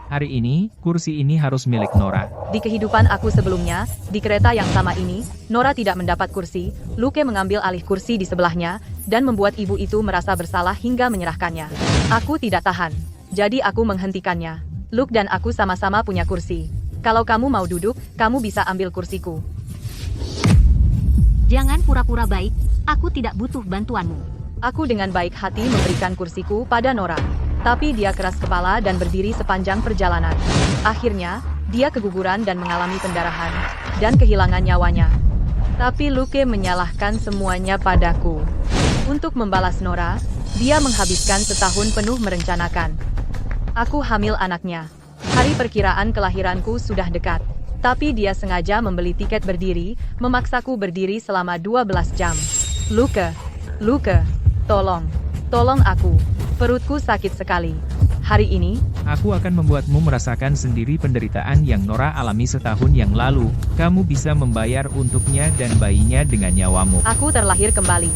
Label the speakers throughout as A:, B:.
A: Hari ini, kursi ini harus milik Nora.
B: Di kehidupan aku sebelumnya, di kereta yang sama ini, Nora tidak mendapat kursi, Luke mengambil alih kursi di sebelahnya, dan membuat ibu itu merasa bersalah hingga menyerahkannya. Aku tidak tahan. Jadi aku menghentikannya. Luke dan aku sama-sama punya kursi. Kalau kamu mau duduk, kamu bisa ambil kursiku.
C: Jangan pura-pura baik, aku tidak butuh bantuanmu.
B: Aku dengan baik hati memberikan kursiku pada Nora. Tapi dia keras kepala dan berdiri sepanjang perjalanan. Akhirnya, dia keguguran dan mengalami pendarahan, dan kehilangan nyawanya. Tapi Luke menyalahkan semuanya padaku. Untuk membalas Nora, dia menghabiskan setahun penuh merencanakan. Aku hamil anaknya. Hari perkiraan kelahiranku sudah dekat. Tapi dia sengaja membeli tiket berdiri, memaksaku berdiri selama 12 jam. Luke, tolong aku. Perutku sakit sekali. Hari ini,
A: Aku akan membuatmu merasakan sendiri penderitaan yang Nora alami setahun yang lalu. Kamu bisa membayar untuknya dan bayinya dengan nyawamu.
B: aku terlahir kembali.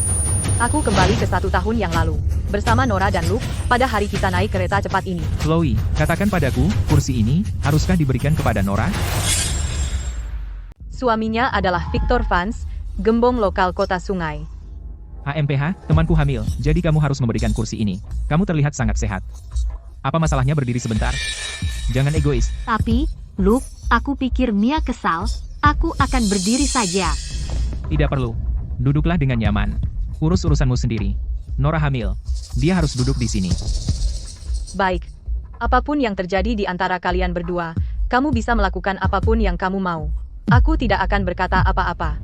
B: Aku kembali ke 1 tahun yang lalu. Bersama Nora dan Luke, pada hari kita naik kereta cepat ini.
A: Chloe, katakan padaku, kursi ini, haruskah diberikan kepada Nora?
B: Suaminya adalah Victor Vance, gembong lokal kota Sungai.
A: HMPH, temanku hamil, jadi kamu harus memberikan kursi ini. Kamu terlihat sangat sehat. Apa masalahnya berdiri sebentar? Jangan egois.
C: Tapi, Luke, aku pikir Mia kesal, aku akan berdiri saja.
A: Tidak perlu. Duduklah dengan nyaman. Urus urusanmu sendiri. Nora hamil. Dia harus duduk di sini.
B: Baik. Apapun yang terjadi di antara kalian berdua, kamu bisa melakukan apapun yang kamu mau. Aku tidak akan berkata apa-apa.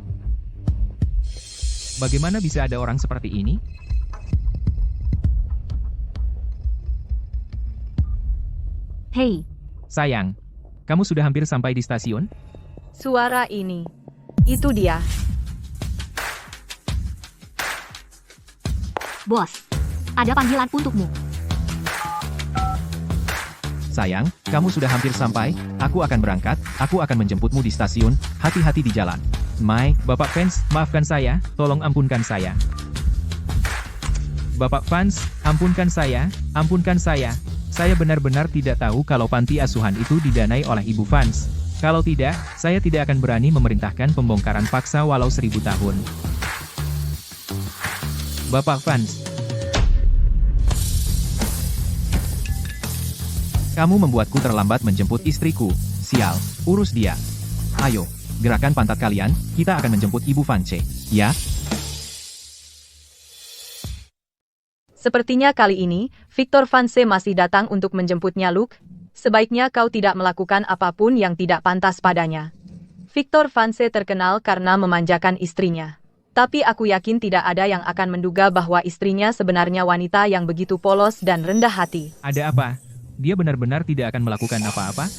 A: Bagaimana bisa ada orang seperti ini?
C: Hei,
A: Sayang, kamu sudah hampir sampai di stasiun?
B: Suara ini. Itu dia.
C: bos. Ada panggilan untukmu.
A: Sayang, kamu sudah hampir sampai. Aku akan berangkat. Aku akan menjemputmu di stasiun. Hati-hati di jalan. Mai, Bapak Vance, maafkan saya. Tolong ampunkan saya. Bapak Vance, ampunkan saya. Ampunkan saya. Saya benar-benar tidak tahu kalau panti asuhan itu didanai oleh Ibu Vance. Kalau tidak, saya tidak akan berani memerintahkan pembongkaran paksa walau 1000 tahun. Bapak Vance. Kamu membuatku terlambat menjemput istriku. Sial, urus dia. Ayo, gerakan pantat kalian, kita akan menjemput Ibu Vance. Ya?
B: Sepertinya kali ini, Victor Vance masih datang untuk menjemputnya Luke. Sebaiknya kau tidak melakukan apapun yang tidak pantas padanya. Victor Vance terkenal karena memanjakan istrinya. Tapi aku yakin tidak ada yang akan menduga bahwa istrinya sebenarnya wanita yang begitu polos dan rendah hati.
A: Ada apa? Dia benar-benar tidak akan melakukan apa-apa?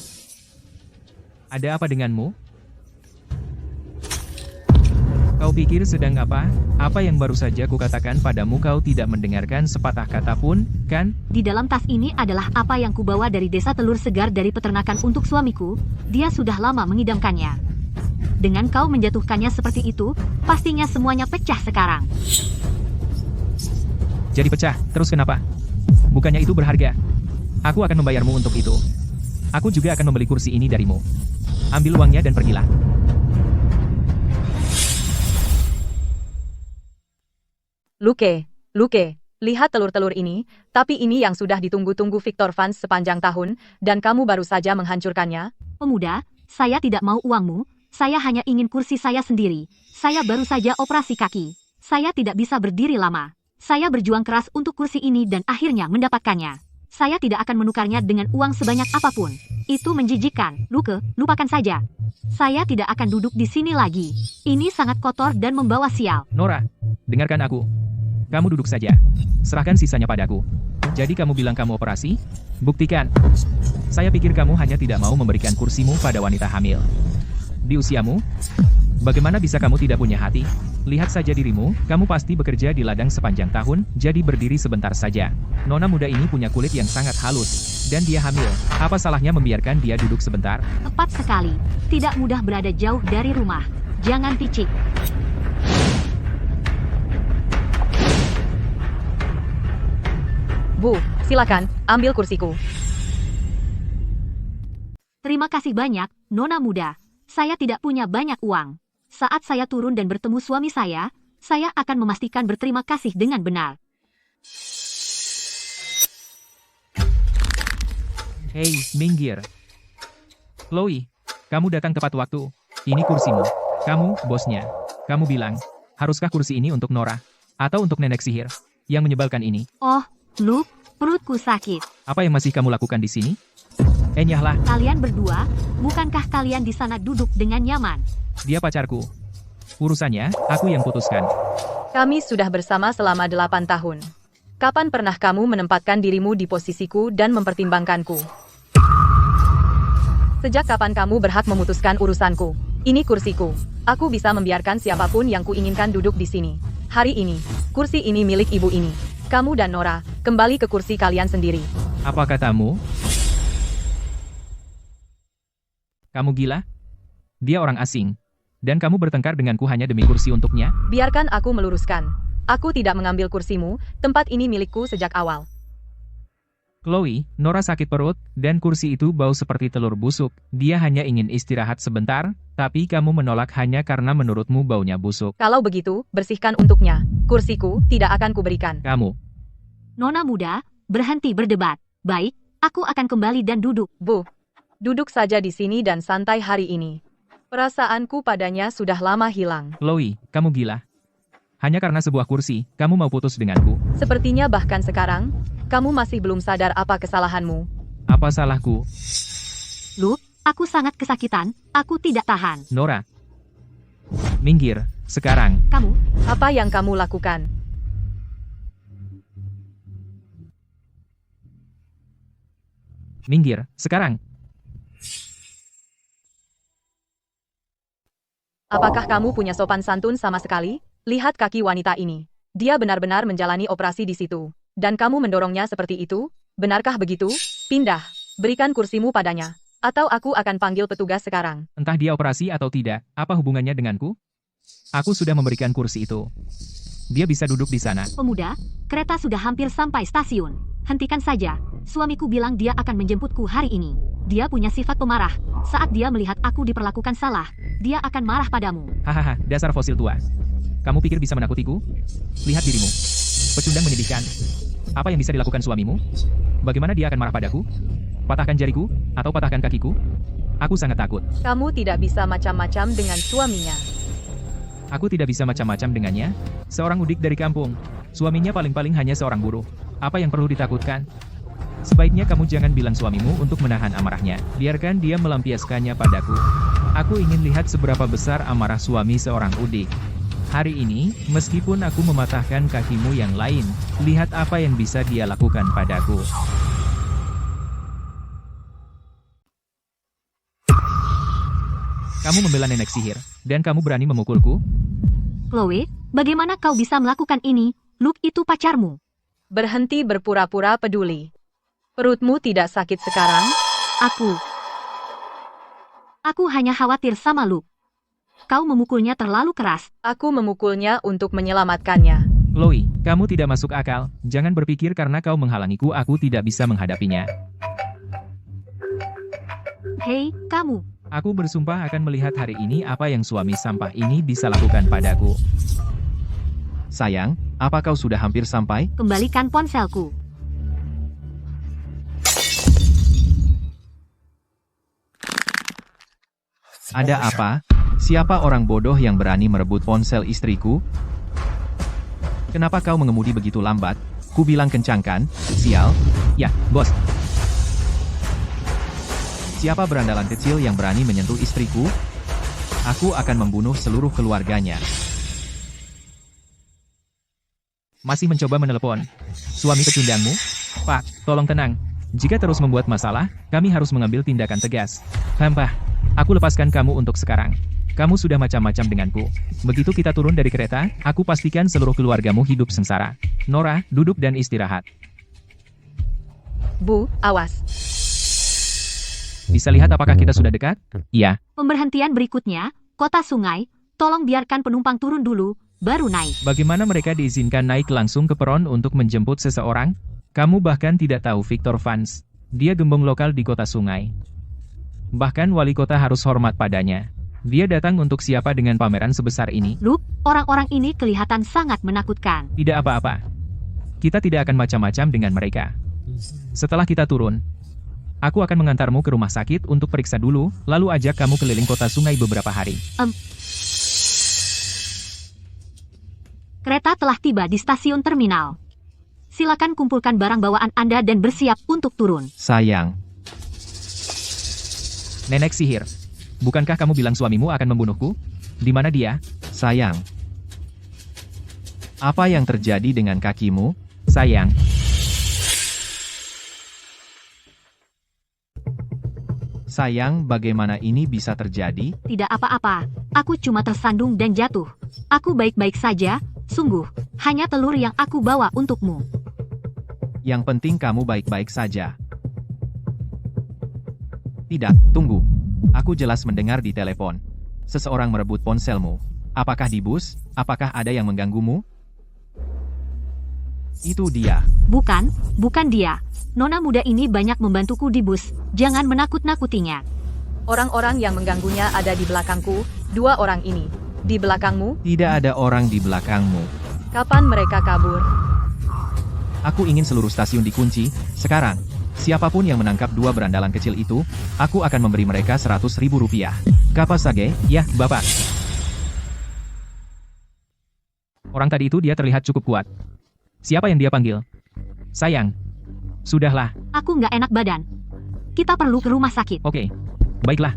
A: Ada apa denganmu? Kau pikir sedang apa? Apa yang baru saja kukatakan padamu kau tidak mendengarkan sepatah kata pun, kan?
C: Di dalam tas ini adalah apa yang kubawa dari desa telur segar dari peternakan untuk suamiku. Dia sudah lama mengidamkannya. Dengan kau menjatuhkannya seperti itu, pastinya semuanya pecah sekarang.
A: Jadi pecah, terus kenapa? Bukannya itu berharga? Aku akan membayarmu untuk itu. Aku juga akan membeli kursi ini darimu. Ambil uangnya dan pergilah.
B: Luke, lihat telur-telur ini, tapi ini yang sudah ditunggu-tunggu Victor Vance sepanjang tahun, dan kamu baru saja menghancurkannya.
C: Pemuda, saya tidak mau uangmu, saya hanya ingin kursi saya sendiri. Saya baru saja operasi kaki. Saya tidak bisa berdiri lama. Saya berjuang keras untuk kursi ini dan akhirnya mendapatkannya. Saya tidak akan menukarnya dengan uang sebanyak apapun. Itu menjijikkan. Luke, lupakan saja. Saya tidak akan duduk di sini lagi. Ini sangat kotor dan membawa sial.
A: Nora, dengarkan aku. Kamu duduk saja. Serahkan sisanya padaku. Jadi kamu bilang kamu operasi? Buktikan. Saya pikir kamu hanya tidak mau memberikan kursimu pada wanita hamil. Di usiamu? Bagaimana bisa kamu tidak punya hati? Lihat saja dirimu, kamu pasti bekerja di ladang sepanjang tahun, jadi berdiri sebentar saja. Nona muda ini punya kulit yang sangat halus, dan dia hamil. Apa salahnya membiarkan dia duduk sebentar?
C: Tepat sekali. Tidak mudah berada jauh dari rumah. Jangan picik.
B: Bu, silakan, ambil kursiku.
C: Terima kasih banyak, Nona muda. Saya tidak punya banyak uang. Saat saya turun dan bertemu suami saya akan memastikan berterima kasih dengan benar.
A: Hei, minggir. Chloe, kamu datang tepat waktu. Ini kursimu. Kamu, bosnya. Kamu bilang, haruskah kursi ini untuk Nora? Atau untuk nenek sihir? Yang menyebalkan ini?
C: Oh, Luke, perutku sakit.
A: Apa yang masih kamu lakukan di sini? Enyahlah,
C: Kalian berdua, bukankah kalian di sana duduk dengan nyaman?
A: dia pacarku. Urusannya, aku yang putuskan.
B: Kami sudah bersama selama 8 tahun. Kapan pernah kamu menempatkan dirimu di posisiku dan mempertimbangkanku? Sejak kapan kamu berhak memutuskan urusanku? Ini kursiku. Aku bisa membiarkan siapapun yang kuinginkan duduk di sini. Hari ini, kursi ini milik ibu ini. Kamu dan Nora, kembali ke kursi kalian sendiri.
A: Apa katamu? Kamu gila? Dia orang asing. Dan kamu bertengkar denganku hanya demi kursi untuknya?
B: Biarkan aku meluruskan. Aku tidak mengambil kursimu, tempat ini milikku sejak awal.
A: Chloe, Nora sakit perut, dan kursi itu bau seperti telur busuk. Dia hanya ingin istirahat sebentar, tapi kamu menolak hanya karena menurutmu baunya busuk.
B: Kalau begitu, bersihkan untuknya. Kursiku tidak akan kuberikan.
A: Kamu,
C: Nona muda, berhenti berdebat. Baik, aku akan kembali dan duduk.
B: Bu, duduk saja di sini dan santai hari ini. Perasaanku padanya sudah lama hilang.
A: Chloe, kamu gila. Hanya karena sebuah kursi, kamu mau putus denganku.
B: Sepertinya bahkan sekarang, kamu masih belum sadar apa kesalahanmu.
A: Apa salahku?
C: Luke, aku sangat kesakitan, aku tidak tahan.
A: Nora. Minggir, sekarang.
C: Kamu,
B: Apa yang kamu lakukan?
A: Minggir, sekarang.
B: Apakah kamu punya sopan santun sama sekali? Lihat kaki wanita ini. Dia benar-benar menjalani operasi di situ. Dan kamu mendorongnya seperti itu? Benarkah begitu? Pindah. Berikan kursimu padanya. Atau aku akan panggil petugas sekarang.
A: Entah dia operasi atau tidak, apa hubungannya denganku? Aku sudah memberikan kursi itu. Dia bisa duduk di sana.
C: pemuda, kereta sudah hampir sampai stasiun. Hentikan saja, suamiku bilang dia akan menjemputku hari ini. Dia punya sifat pemarah. Saat dia melihat aku diperlakukan salah, dia akan marah padamu.
A: Hahaha, dasar fosil tua. Kamu pikir bisa menakutiku? Lihat dirimu. Pecundang menyedihkan. Apa yang bisa dilakukan suamimu? Bagaimana dia akan marah padaku? Patahkan jariku, atau patahkan kakiku? Aku sangat takut.
B: Kamu tidak bisa macam-macam dengan suaminya.
A: Aku tidak bisa macam-macam dengannya. Seorang udik dari kampung. Suaminya paling-paling hanya seorang buruh. Apa yang perlu ditakutkan? Sebaiknya kamu jangan bilang suamimu untuk menahan amarahnya. Biarkan dia melampiaskannya padaku. Aku ingin lihat seberapa besar amarah suami seorang udik. Hari ini, meskipun aku mematahkan kakimu yang lain, lihat apa yang bisa dia lakukan padaku. Kamu membela nenek sihir, dan kamu berani memukulku?
C: Chloe, bagaimana kau bisa melakukan ini? Luke itu pacarmu.
B: Berhenti berpura-pura peduli. Perutmu tidak sakit sekarang?
C: Aku hanya khawatir sama Luke. Kau memukulnya terlalu keras.
B: Aku memukulnya untuk menyelamatkannya.
A: Chloe, kamu tidak masuk akal. Jangan berpikir karena kau menghalangiku aku tidak bisa menghadapinya.
C: Hei, kamu.
A: Aku bersumpah akan melihat hari ini apa yang suami sampah ini bisa lakukan padaku.
D: Sayang, apa kau sudah hampir sampai?
C: Kembalikan ponselku.
D: Ada apa? Siapa orang bodoh yang berani merebut ponsel istriku? Kenapa kau mengemudi begitu lambat? Ku bilang kencangkan, sial.
A: Ya, bos.
D: Siapa berandalan kecil yang berani menyentuh istriku? Aku akan membunuh seluruh keluarganya.
A: Masih mencoba menelepon. Suami pecundangmu? Pak, tolong tenang. Jika terus membuat masalah, kami harus mengambil tindakan tegas. Hampah, aku lepaskan kamu untuk sekarang. Kamu sudah macam-macam denganku. Begitu kita turun dari kereta, aku pastikan seluruh keluargamu hidup sengsara. Nora, duduk dan istirahat.
B: Bu, awas.
A: Bisa lihat apakah kita sudah dekat? Iya.
C: Pemberhentian berikutnya, kota sungai. Tolong biarkan penumpang turun dulu, baru naik.
A: Bagaimana mereka diizinkan naik langsung ke peron untuk menjemput seseorang? Kamu bahkan tidak tahu Victor Vance. Dia gembong lokal di kota sungai. Bahkan wali kota harus hormat padanya. Dia datang untuk siapa dengan pameran sebesar ini?
C: Luke, orang-orang ini kelihatan sangat menakutkan.
A: Tidak apa-apa. Kita tidak akan macam-macam dengan mereka. Setelah kita turun, aku akan mengantarmu ke rumah sakit untuk periksa dulu, lalu ajak kamu keliling kota sungai beberapa hari.
C: Kereta telah tiba di stasiun terminal. Silakan kumpulkan barang bawaan Anda dan bersiap untuk turun.
D: Sayang,
A: Nenek sihir. Bukankah kamu bilang suamimu akan membunuhku? Di mana dia?
D: sayang. Apa yang terjadi dengan kakimu?
A: Sayang.
D: Sayang, bagaimana ini bisa terjadi?
C: Tidak apa-apa, aku cuma tersandung dan jatuh. Aku baik-baik saja, sungguh. Hanya telur yang aku bawa untukmu.
D: Yang penting kamu baik-baik saja. Tidak, tunggu. Aku jelas mendengar di telepon. Seseorang merebut ponselmu. Apakah di bus? Apakah ada yang mengganggumu? Itu dia.
C: Bukan dia. Nona muda ini banyak membantuku di bus. Jangan menakut-nakutinya.
B: Orang-orang yang mengganggunya ada di belakangku, 2 orang ini. Di belakangmu,
D: Tidak ada orang di belakangmu.
B: kapan mereka kabur?
D: Aku ingin seluruh stasiun dikunci, sekarang. Siapapun yang menangkap 2 berandalan kecil itu, aku akan memberi mereka 100.000 rupiah. Kapas Sage?
A: Ya, Bapak. Orang tadi itu dia terlihat cukup kuat. Siapa yang dia panggil? Sayang. Sudahlah.
C: Aku nggak enak badan. Kita perlu ke rumah sakit.
A: Oke. Baiklah.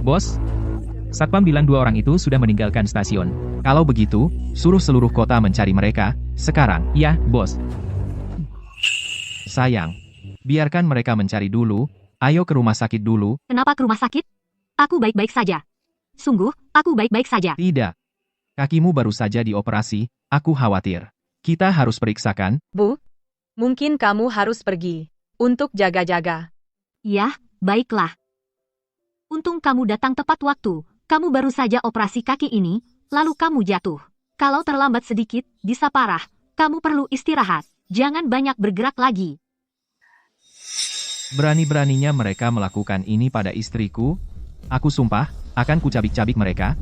A: Bos, Satpam bilang 2 orang itu sudah meninggalkan stasiun.
D: Kalau begitu, suruh seluruh kota mencari mereka, sekarang.
A: Ya, bos.
D: Sayang. Biarkan mereka mencari dulu, ayo ke rumah sakit dulu.
C: Kenapa ke rumah sakit? Aku baik-baik saja. Sungguh, aku baik-baik saja.
D: Tidak. Kakimu baru saja dioperasi, aku khawatir. Kita harus periksakan.
B: Bu, mungkin kamu harus pergi untuk jaga-jaga.
C: Ya, baiklah. Untung kamu datang tepat waktu. Kamu baru saja operasi kaki ini, lalu kamu jatuh. Kalau terlambat sedikit, bisa parah. Kamu perlu istirahat. Jangan banyak bergerak lagi.
D: Berani-beraninya mereka melakukan ini pada istriku. Aku sumpah, akan kucabik-cabik mereka.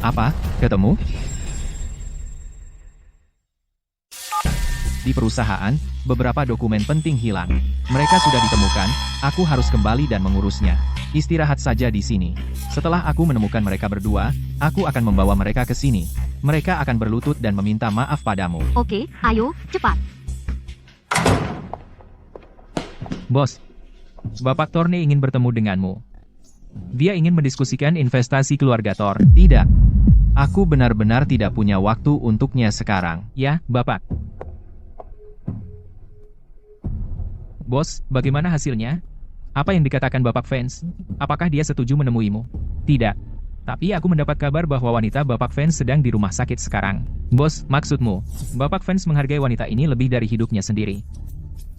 D: Apa? Ketemu? Di perusahaan, beberapa dokumen penting hilang. Mereka sudah ditemukan, aku harus kembali dan mengurusnya. Istirahat saja di sini. Setelah aku menemukan mereka berdua, aku akan membawa mereka ke sini. Mereka akan berlutut dan meminta maaf padamu.
C: Oke, ayo, cepat.
A: Bos, Bapak Thorne ingin bertemu denganmu. Dia ingin mendiskusikan investasi keluarga Thor.
D: Tidak. Aku benar-benar tidak punya waktu untuknya sekarang.
A: Ya, Bapak. Bos, bagaimana hasilnya? Apa yang dikatakan Bapak Vance? Apakah dia setuju menemuimu? Tidak. Tapi aku mendapat kabar bahwa wanita Bapak Vance sedang di rumah sakit sekarang. Bos, maksudmu, Bapak Vance menghargai wanita ini lebih dari hidupnya sendiri.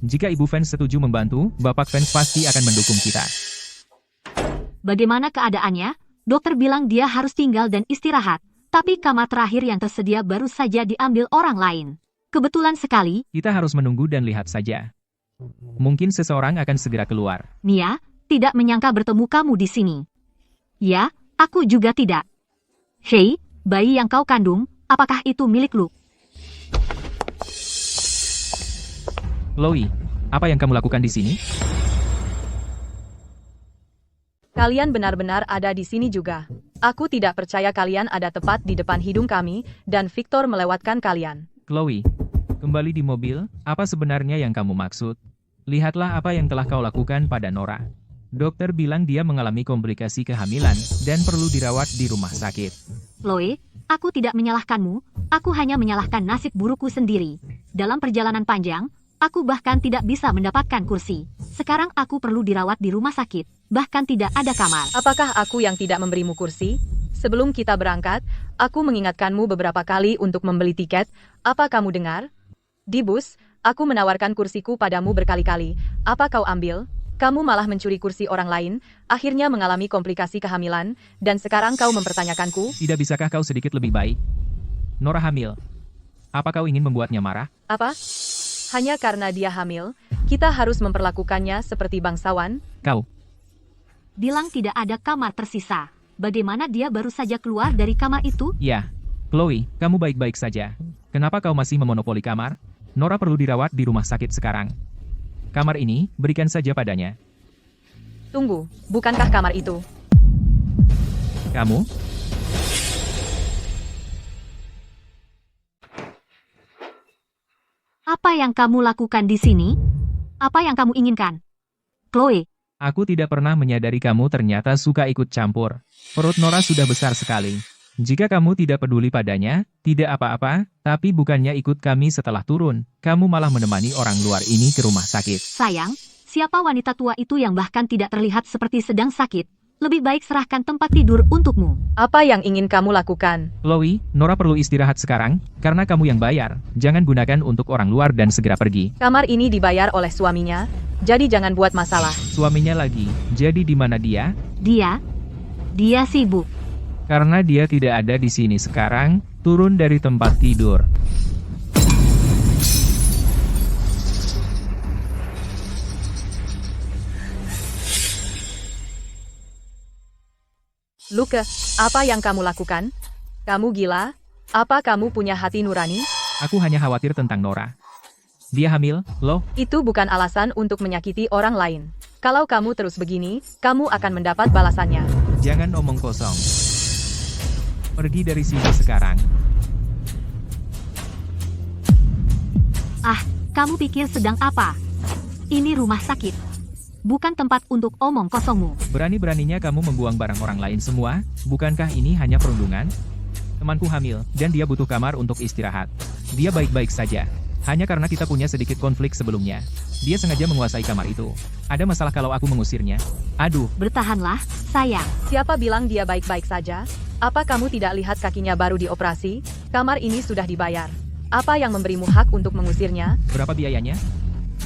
A: Jika Ibu Vance setuju membantu, Bapak Vance pasti akan mendukung kita.
C: Bagaimana keadaannya? Dokter bilang dia harus tinggal dan istirahat. Tapi kamar terakhir yang tersedia baru saja diambil orang lain. Kebetulan sekali,
A: Kita harus menunggu dan lihat saja. Mungkin seseorang akan segera keluar.
C: Nia, tidak menyangka bertemu kamu di sini. Ya, aku juga tidak. Hei, bayi yang kau kandung, apakah itu milik Luke?
A: Chloe, apa yang kamu lakukan di sini?
B: Kalian benar-benar ada di sini juga. Aku tidak percaya kalian ada tepat di depan hidung kami, dan Victor melewatkan kalian.
A: Chloe, kembali di mobil, apa sebenarnya yang kamu maksud? Lihatlah apa yang telah kau lakukan pada Nora. Dokter bilang dia mengalami komplikasi kehamilan, dan perlu dirawat di rumah sakit.
C: Chloe, aku tidak menyalahkanmu, aku hanya menyalahkan nasib burukku sendiri. Dalam perjalanan panjang, aku bahkan tidak bisa mendapatkan kursi. Sekarang aku perlu dirawat di rumah sakit, bahkan tidak ada kamar.
B: Apakah aku yang tidak memberimu kursi? Sebelum kita berangkat, aku mengingatkanmu beberapa kali untuk membeli tiket. Apa kamu dengar? Di bus, aku menawarkan kursiku padamu berkali-kali. Apa kau ambil? Kamu malah mencuri kursi orang lain, akhirnya mengalami komplikasi kehamilan, dan sekarang kau mempertanyakanku?
A: Tidak bisakah kau sedikit lebih baik? Nora hamil. Apa kau ingin membuatnya marah?
B: Apa? Hanya karena dia hamil, kita harus memperlakukannya seperti bangsawan?
A: Kau,
C: Bilang tidak ada kamar tersisa. Bagaimana dia baru saja keluar dari kamar itu?
A: ya. Chloe, kamu baik-baik saja. Kenapa kau masih memonopoli kamar? Nora perlu dirawat di rumah sakit sekarang. Kamar ini, berikan saja padanya.
B: Tunggu, bukankah kamar itu?
A: Kamu?
C: Apa yang kamu lakukan di sini? Apa yang kamu inginkan? Chloe,
A: Aku tidak pernah menyadari kamu ternyata suka ikut campur. Perut Nora sudah besar sekali. Jika kamu tidak peduli padanya, tidak apa-apa, tapi bukannya ikut kami setelah turun, kamu malah menemani orang luar ini ke rumah sakit.
C: sayang, siapa wanita tua itu yang bahkan tidak terlihat seperti sedang sakit? Lebih baik serahkan tempat tidur untukmu.
B: Apa yang ingin kamu lakukan?
A: Chloe, Nora perlu istirahat sekarang, karena kamu yang bayar. Jangan gunakan untuk orang luar dan segera pergi.
B: Kamar ini dibayar oleh suaminya, jadi jangan buat masalah.
A: Suaminya lagi, jadi di mana dia?
C: Dia sibuk.
A: Karena dia tidak ada di sini sekarang, turun dari tempat tidur.
B: Luke, apa yang kamu lakukan? Kamu gila? Apa kamu punya hati nurani?
A: Aku hanya khawatir tentang Nora. Dia hamil, loh.
B: Itu bukan alasan untuk menyakiti orang lain. Kalau kamu terus begini, kamu akan mendapat balasannya.
A: Jangan omong kosong. Pergi dari sini sekarang.
C: Ah, kamu pikir sedang apa? Ini rumah sakit. Bukan tempat untuk omong kosongmu.
A: Berani-beraninya kamu membuang barang orang lain semua? Bukankah ini hanya perundungan? Temanku hamil, dan dia butuh kamar untuk istirahat. Dia baik-baik saja. Hanya karena kita punya sedikit konflik sebelumnya. Dia sengaja menguasai kamar itu. Ada masalah kalau aku mengusirnya? Aduh,
C: Bertahanlah, sayang.
B: Siapa bilang dia baik-baik saja? Apa kamu tidak lihat kakinya baru dioperasi? Kamar ini sudah dibayar. Apa yang memberimu hak untuk mengusirnya?
A: berapa biayanya?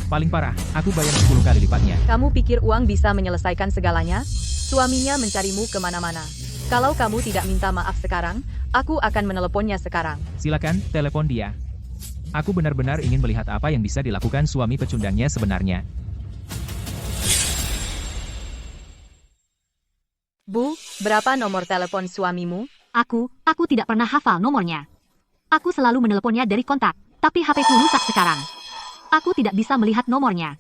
A: Paling parah, aku bayar 10 kali lipatnya.
B: Kamu pikir uang bisa menyelesaikan segalanya? Suaminya mencarimu kemana-mana. Kalau kamu tidak minta maaf sekarang, aku akan meneleponnya sekarang.
A: Silakan, telepon dia. Aku benar-benar ingin melihat apa yang bisa dilakukan suami pecundangnya sebenarnya.
B: Bu, berapa nomor telepon suamimu?
C: Aku tidak pernah hafal nomornya. Aku selalu menelponnya dari kontak, tapi HP-ku rusak sekarang. Aku tidak bisa melihat nomornya.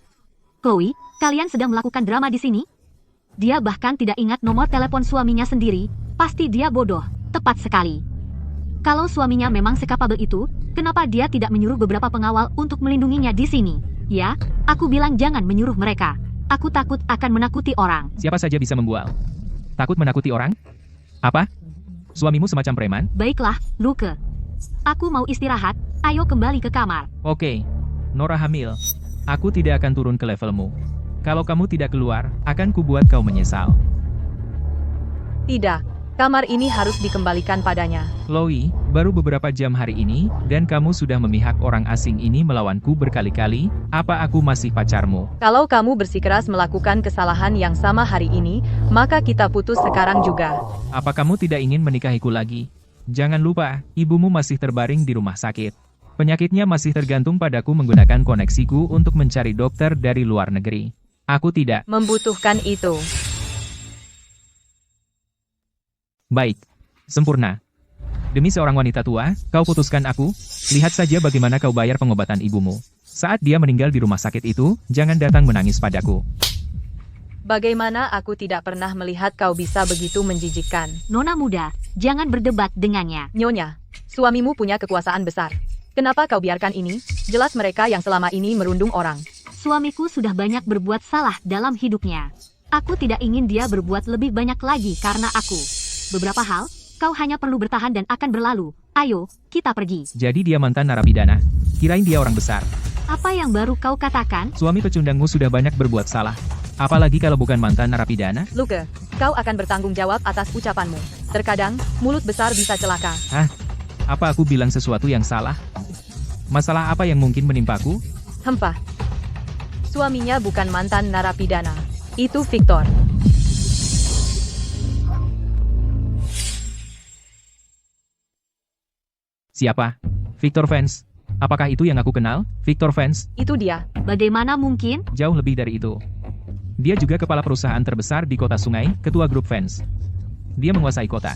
C: Chloe, kalian sedang melakukan drama di sini? Dia bahkan tidak ingat nomor telepon suaminya sendiri. Pasti dia bodoh, tepat sekali. Kalau suaminya memang sekapabel itu, kenapa dia tidak menyuruh beberapa pengawal untuk melindunginya di sini? Ya, aku bilang jangan menyuruh mereka. Aku takut akan menakuti orang.
A: Siapa saja bisa membual. Takut menakuti orang? Apa? Suamimu semacam preman?
C: Baiklah, Luke. Aku mau istirahat, ayo kembali ke kamar.
A: Oke. Nora hamil. Aku tidak akan turun ke levelmu. Kalau kamu tidak keluar, akan kubuat kau menyesal.
B: Tidak, kamar ini harus dikembalikan padanya.
A: Chloe, baru beberapa jam hari ini, dan kamu sudah memihak orang asing ini melawanku berkali-kali, apa aku masih pacarmu?
B: Kalau kamu bersikeras melakukan kesalahan yang sama hari ini, maka kita putus sekarang juga.
A: Apa kamu tidak ingin menikahiku lagi? Jangan lupa, ibumu masih terbaring di rumah sakit. Penyakitnya masih tergantung padaku menggunakan koneksiku untuk mencari dokter dari luar negeri. Aku tidak.
B: Membutuhkan itu.
A: Baik. Sempurna. Demi seorang wanita tua, kau putuskan aku? Lihat saja bagaimana kau bayar pengobatan ibumu. Saat dia meninggal di rumah sakit itu, jangan datang menangis padaku.
B: Bagaimana aku tidak pernah melihat kau bisa begitu menjijikkan.
C: Nona muda, jangan berdebat dengannya.
B: Nyonya, suamimu punya kekuasaan besar. Kenapa kau biarkan ini? Jelas mereka yang selama ini merundung orang.
C: Suamiku sudah banyak berbuat salah dalam hidupnya. Aku tidak ingin dia berbuat lebih banyak lagi karena aku. Beberapa hal, kau hanya perlu bertahan dan akan berlalu. Ayo, kita pergi.
A: Jadi dia mantan narapidana. Kirain dia orang besar.
C: Apa yang baru kau katakan?
A: Suami pecundangmu sudah banyak berbuat salah. Apalagi kalau bukan mantan narapidana?
B: Luke, kau akan bertanggung jawab atas ucapanmu. Terkadang, mulut besar bisa celaka.
A: Hah? Apa aku bilang sesuatu yang salah? Masalah apa yang mungkin menimpaku?
B: Hempah. Suaminya bukan mantan narapidana. Itu Victor.
A: Siapa? Victor Vance. Apakah itu yang aku kenal? Victor Vance?
B: Itu dia.
C: Bagaimana mungkin?
A: Jauh lebih dari itu. Dia juga kepala perusahaan terbesar di kota sungai, ketua grup Vance. Dia menguasai kota.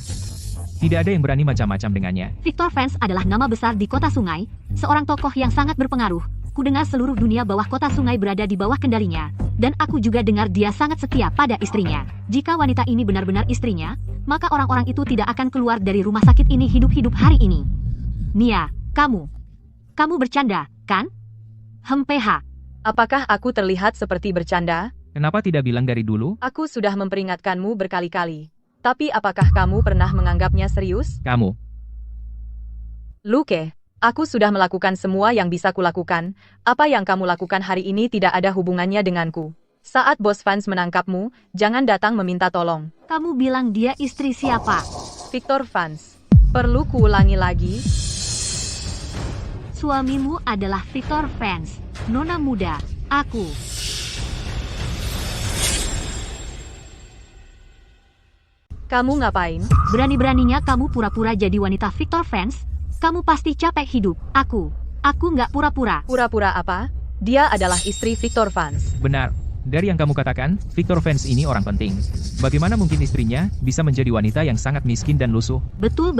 A: Tidak ada yang berani macam-macam dengannya.
C: Victor Vance adalah nama besar di kota sungai, seorang tokoh yang sangat berpengaruh. Kudengar seluruh dunia bahwa kota sungai berada di bawah kendalinya, dan aku juga dengar dia sangat setia pada istrinya. Jika wanita ini benar-benar istrinya, maka orang-orang itu tidak akan keluar dari rumah sakit ini hidup-hidup hari ini. Nia, kamu bercanda, kan? PH.
B: Apakah aku terlihat seperti bercanda?
A: Kenapa tidak bilang dari dulu?
B: Aku sudah memperingatkanmu berkali-kali. Tapi apakah kamu pernah menganggapnya serius?
A: Kamu.
B: Luke, aku sudah melakukan semua yang bisa kulakukan. Apa yang kamu lakukan hari ini tidak ada hubungannya denganku. Saat bos Vance menangkapmu, jangan datang meminta tolong.
C: Kamu bilang dia istri siapa?
B: Victor Vance. Perlu kuulangi lagi?
C: Suamimu adalah Victor Vance, nona muda, aku.
B: Kamu ngapain?
C: Berani-beraninya kamu pura-pura jadi wanita Victor Vance? Kamu pasti capek hidup. Aku nggak pura-pura.
B: Pura-pura apa? Dia adalah istri Victor Vance.
A: Benar. Dari yang kamu katakan, Victor Vance ini orang penting. Bagaimana mungkin istrinya bisa menjadi wanita yang sangat miskin dan lusuh?
C: Betul.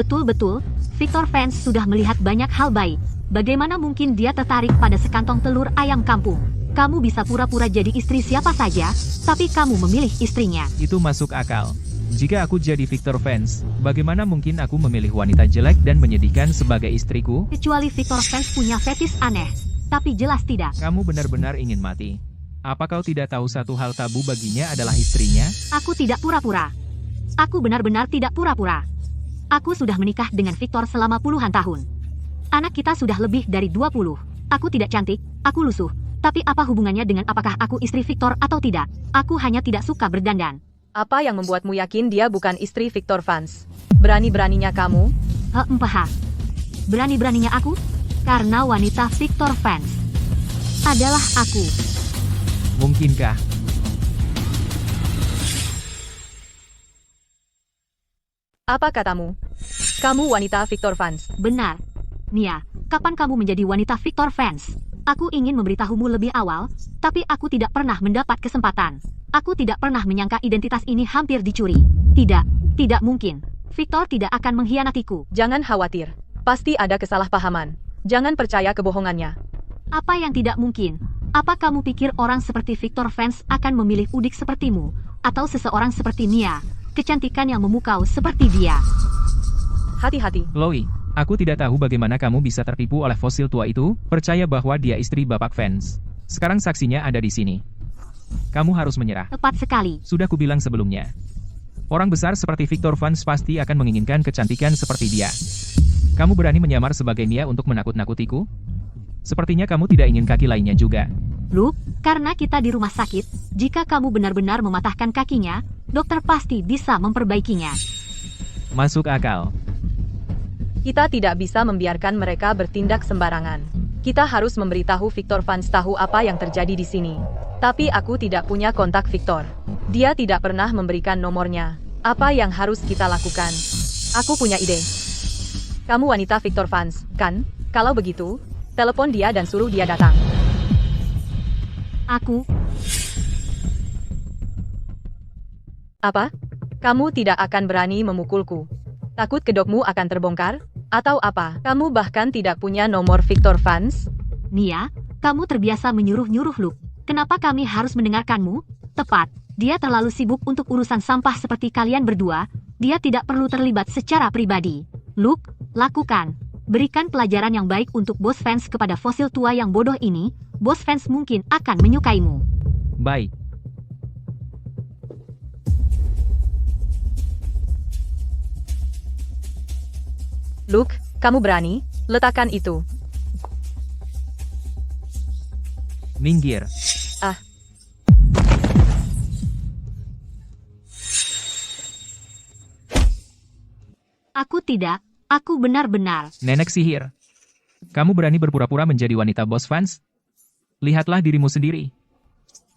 C: Victor Vance sudah melihat banyak hal baik. Bagaimana mungkin dia tertarik pada sekantong telur ayam kampung? Kamu bisa pura-pura jadi istri siapa saja, tapi kamu memilih istrinya.
A: Itu masuk akal. Jika aku jadi Victor Vance, bagaimana mungkin aku memilih wanita jelek dan menyedihkan sebagai istriku?
C: Kecuali Victor Vance punya fetis aneh, tapi jelas tidak.
A: Kamu benar-benar ingin mati. Apa kau tidak tahu satu hal tabu baginya adalah istrinya?
C: Aku tidak pura-pura. Aku benar-benar tidak pura-pura. Aku sudah menikah dengan Victor selama puluhan tahun. Anak kita sudah lebih dari 20. Aku tidak cantik, aku lusuh. Tapi apa hubungannya dengan apakah aku istri Victor atau tidak? Aku hanya tidak suka berdandan.
B: Apa yang membuatmu yakin dia bukan istri Victor Vance? Berani-beraninya kamu?
C: Berani-beraninya aku? Karena wanita Victor Vance adalah aku.
A: Mungkinkah?
B: Apa katamu? Kamu wanita Victor Vance.
C: Benar. Nia, kapan kamu menjadi wanita Victor Vance? Aku ingin memberitahumu lebih awal, tapi aku tidak pernah mendapat kesempatan. Aku tidak pernah menyangka identitas ini hampir dicuri. Tidak mungkin. Victor tidak akan mengkhianatiku.
B: Jangan khawatir. Pasti ada kesalahpahaman. Jangan percaya kebohongannya.
C: Apa yang tidak mungkin? Apa kamu pikir orang seperti Victor Vance akan memilih udik sepertimu? Atau seseorang seperti Nia, kecantikan yang memukau seperti dia?
B: Hati-hati.
A: Chloe, aku tidak tahu bagaimana kamu bisa tertipu oleh fosil tua itu, percaya bahwa dia istri Bapak Vance. Sekarang saksinya ada di sini. Kamu harus menyerah.
C: Tepat sekali.
A: Sudah kubilang sebelumnya. Orang besar seperti Victor Vance pasti akan menginginkan kecantikan seperti dia. Kamu berani menyamar sebagai Nia untuk menakut-nakutiku? Sepertinya kamu tidak ingin kaki lainnya juga.
C: Luke, karena kita di rumah sakit, jika kamu benar-benar mematahkan kakinya, dokter pasti bisa memperbaikinya.
A: Masuk akal.
B: Kita tidak bisa membiarkan mereka bertindak sembarangan. Kita harus memberitahu Victor Vance tahu apa yang terjadi di sini. Tapi aku tidak punya kontak Victor. Dia tidak pernah memberikan nomornya. Apa yang harus kita lakukan? Aku punya ide. Kamu wanita Victor Vance, kan? Kalau begitu, telepon dia dan suruh dia datang.
C: Aku?
B: Apa? Kamu tidak akan berani memukulku. Takut kedokmu akan terbongkar? Atau apa? Kamu bahkan tidak punya nomor Victor Vance?
C: Nia, kamu terbiasa menyuruh-nyuruh Luke. Kenapa kami harus mendengarkanmu? Tepat, dia terlalu sibuk untuk urusan sampah seperti kalian berdua. Dia tidak perlu terlibat secara pribadi. Luke, lakukan. Berikan pelajaran yang baik untuk bos Vance kepada fosil tua yang bodoh ini. Bos Vance mungkin akan menyukaimu.
A: Baik.
B: Luke, kamu berani? Letakkan itu.
A: Minggir.
B: Ah.
C: Aku tidak. Aku benar-benar.
A: Nenek sihir. Kamu berani berpura-pura menjadi wanita bos Vance? Lihatlah dirimu sendiri.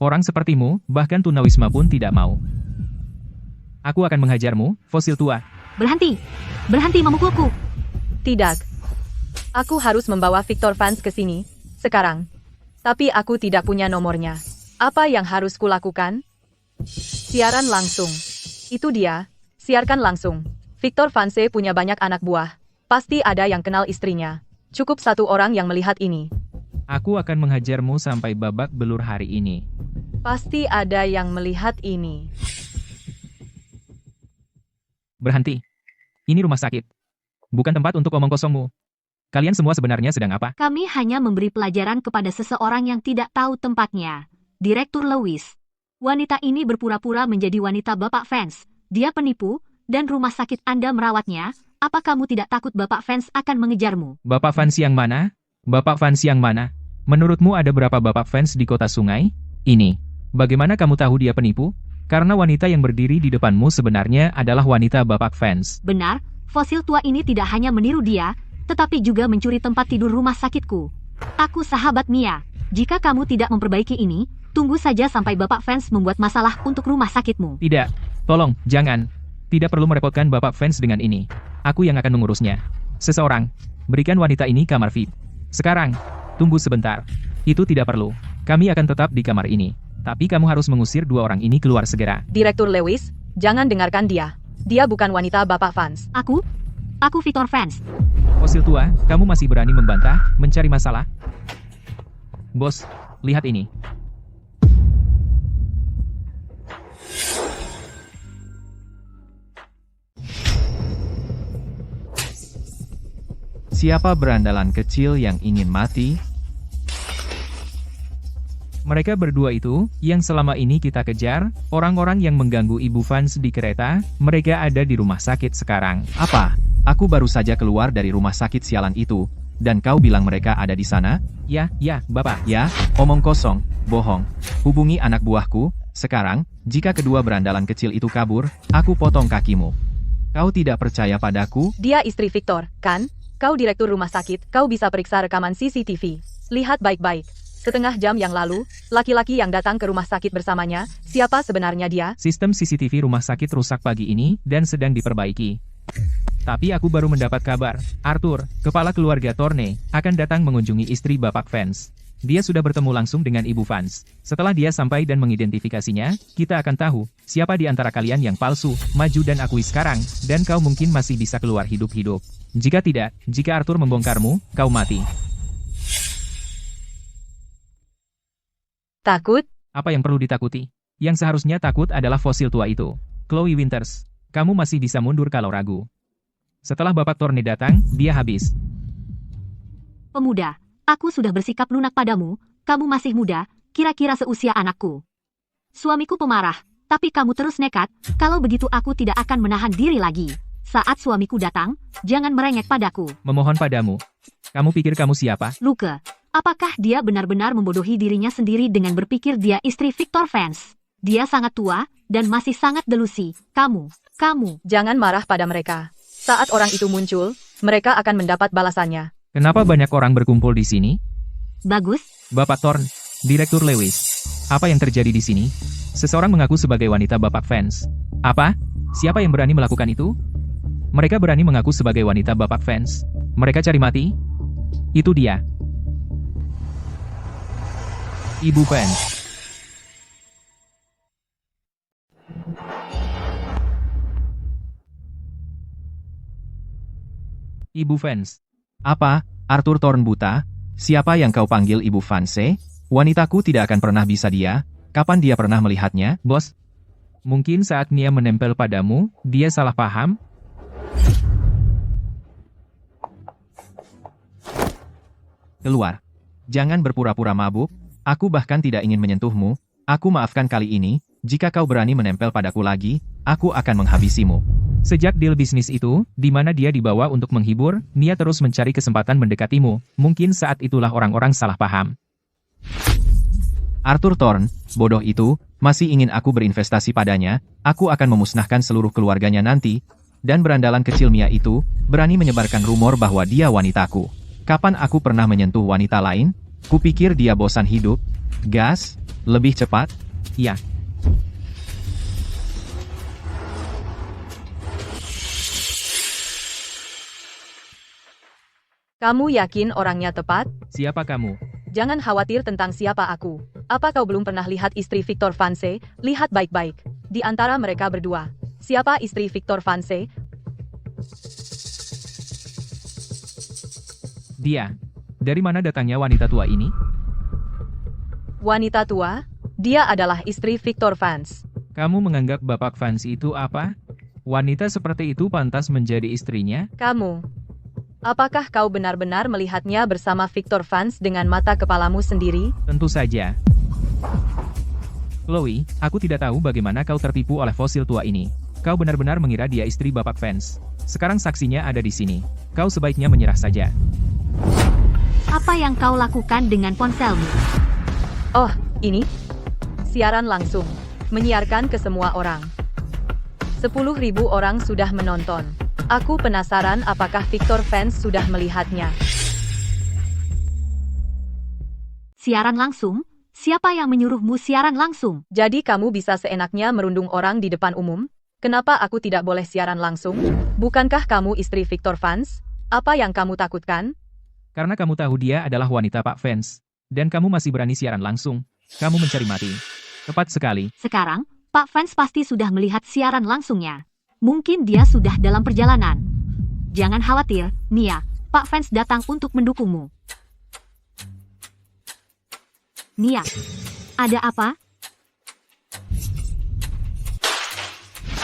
A: Orang sepertimu, bahkan tunawisma pun tidak mau. Aku akan menghajarmu, fosil tua.
C: Berhenti. Berhenti memukulku.
B: Tidak. Aku harus membawa Victor Vance ke sini, sekarang. Tapi aku tidak punya nomornya. Apa yang harus kulakukan? Siaran langsung. Itu dia, siarkan langsung. Victor Vance punya banyak anak buah. Pasti ada yang kenal istrinya. Cukup satu orang yang melihat ini.
A: Aku akan menghajarmu sampai babak belur hari ini.
B: Pasti ada yang melihat ini.
A: Berhenti. Ini rumah sakit. Bukan tempat untuk omong kosongmu. Kalian semua sebenarnya sedang apa?
C: Kami hanya memberi pelajaran kepada seseorang yang tidak tahu tempatnya. Direktur Lewis. Wanita ini berpura-pura menjadi wanita Bapak Vance. Dia penipu, dan rumah sakit Anda merawatnya. Apa kamu tidak takut Bapak Vance akan mengejarmu?
A: Bapak Vance yang mana? Bapak Vance yang mana? Menurutmu ada berapa Bapak Vance di kota sungai? Ini. Bagaimana kamu tahu dia penipu? Karena wanita yang berdiri di depanmu sebenarnya adalah wanita Bapak Vance.
C: Benar, fosil tua ini tidak hanya meniru dia, tetapi juga mencuri tempat tidur rumah sakitku. Aku sahabat Mia. Jika kamu tidak memperbaiki ini, tunggu saja sampai Bapak Vance membuat masalah untuk rumah sakitmu.
A: Tidak. Tolong, jangan. Tidak perlu merepotkan Bapak Vance dengan ini. Aku yang akan mengurusnya. Seseorang, berikan wanita ini kamar VIP. Sekarang, tunggu sebentar. Itu tidak perlu. Kami akan tetap di kamar ini. Tapi kamu harus mengusir dua orang ini keluar segera.
B: Direktur Lewis, jangan dengarkan dia. Dia bukan wanita Bapak Vance.
C: Aku Victor Vance.
A: Fosil tua, kamu masih berani membantah, mencari masalah? Bos, lihat ini.
D: Siapa berandalan kecil yang ingin mati?
A: Mereka berdua itu, yang selama ini kita kejar, orang-orang yang mengganggu Ibu Vance di kereta, mereka ada di rumah sakit sekarang.
D: Apa? Aku baru saja keluar dari rumah sakit sialan itu, dan kau bilang mereka ada di sana?
A: Ya, Bapak.
D: Ya, omong kosong, bohong. Hubungi anak buahku, sekarang, jika kedua berandalan kecil itu kabur, aku potong kakimu. Kau tidak percaya padaku?
B: Dia istri Victor, kan? Kau direktur rumah sakit, kau bisa periksa rekaman CCTV. Lihat baik-baik. Setengah jam yang lalu, laki-laki yang datang ke rumah sakit bersamanya, siapa sebenarnya dia?
A: Sistem CCTV rumah sakit rusak pagi ini, dan sedang diperbaiki. Tapi aku baru mendapat kabar, Arthur, kepala keluarga Thorne, akan datang mengunjungi istri Bapak Vance. Dia sudah bertemu langsung dengan Ibu Vance. Setelah dia sampai dan mengidentifikasinya, kita akan tahu, siapa di antara kalian yang palsu, maju dan akui sekarang, dan kau mungkin masih bisa keluar hidup-hidup. Jika tidak, jika Arthur membongkarmu, kau mati.
B: Takut?
A: Apa yang perlu ditakuti? Yang seharusnya takut adalah fosil tua itu. Chloe Winters, kamu masih bisa mundur kalau ragu. Setelah Bapak Thorne datang, dia habis.
C: Pemuda, aku sudah bersikap lunak padamu, kamu masih muda, kira-kira seusia anakku. Suamiku pemarah, tapi kamu terus nekat, kalau begitu aku tidak akan menahan diri lagi. Saat suamiku datang, jangan merengek padaku.
A: Memohon padamu. Kamu pikir kamu siapa?
C: Luke, apakah dia benar-benar membodohi dirinya sendiri dengan berpikir dia istri Victor Vance? Dia sangat tua, dan masih sangat delusi. Kamu.
B: Jangan marah pada mereka. Saat orang itu muncul, mereka akan mendapat balasannya.
A: Kenapa banyak orang berkumpul di sini?
C: Bagus.
A: Bapak Thorne, Direktur Lewis. Apa yang terjadi di sini? Seseorang mengaku sebagai wanita Bapak Vance. Apa? Siapa yang berani melakukan itu? Mereka berani mengaku sebagai wanita Bapak Vance. Mereka cari mati? Itu dia. Ibu Vance. Ibu Vance.
D: Apa? Arthur Thorne buta? Siapa yang kau panggil Ibu Vance? Wanitaku tidak akan pernah bisa dia. Kapan dia pernah melihatnya?
A: Bos, mungkin saat Mia menempel padamu, dia salah paham?
D: Keluar. Jangan berpura-pura mabuk. Aku bahkan tidak ingin menyentuhmu. Aku maafkan kali ini. Jika kau berani menempel padaku lagi, aku akan menghabisimu.
A: Sejak deal bisnis itu, di mana dia dibawa untuk menghibur, Mia terus mencari kesempatan mendekatimu. Mungkin saat itulah orang-orang salah paham.
D: Arthur Thorne, bodoh itu, masih ingin aku berinvestasi padanya. Aku akan memusnahkan seluruh keluarganya nanti. Dan berandalan kecil Mia itu, berani menyebarkan rumor bahwa dia wanitaku. Kapan aku pernah menyentuh wanita lain? Kupikir dia bosan hidup. Gas, lebih cepat.
A: Ya.
B: Kamu yakin orangnya tepat?
A: Siapa kamu?
B: Jangan khawatir tentang siapa aku. Apa kau belum pernah lihat istri Victor Vance? Lihat baik-baik. Di antara mereka berdua, siapa istri Victor Vance?
A: Dia. Dari mana datangnya wanita tua ini?
B: Wanita tua? Dia adalah istri Victor Vance.
A: Kamu menganggap Bapak Vance itu apa? Wanita seperti itu pantas menjadi istrinya?
B: Kamu. Apakah kau benar-benar melihatnya bersama Victor Vance dengan mata kepalamu sendiri?
A: Tentu saja. Chloe, aku tidak tahu bagaimana kau tertipu oleh fosil tua ini. Kau benar-benar mengira dia istri Bapak Vance. Sekarang saksinya ada di sini. Kau sebaiknya menyerah saja.
C: Apa yang kau lakukan dengan ponselmu?
B: Oh, ini? Siaran langsung. Menyiarkan ke semua orang. 10.000 orang sudah menonton. Aku penasaran apakah Victor Vance sudah melihatnya.
C: Siaran langsung? Siapa yang menyuruhmu siaran langsung?
B: Jadi kamu bisa seenaknya merundung orang di depan umum? Kenapa aku tidak boleh siaran langsung? Bukankah kamu istri Victor Vance? Apa yang kamu takutkan?
A: Karena kamu tahu dia adalah wanita Pak Vance. Dan kamu masih berani siaran langsung. Kamu mencari mati. Tepat sekali.
C: Sekarang, Pak Vance pasti sudah melihat siaran langsungnya. Mungkin dia sudah dalam perjalanan. Jangan khawatir, Mia. Pak Vance datang untuk mendukungmu. Mia, ada apa?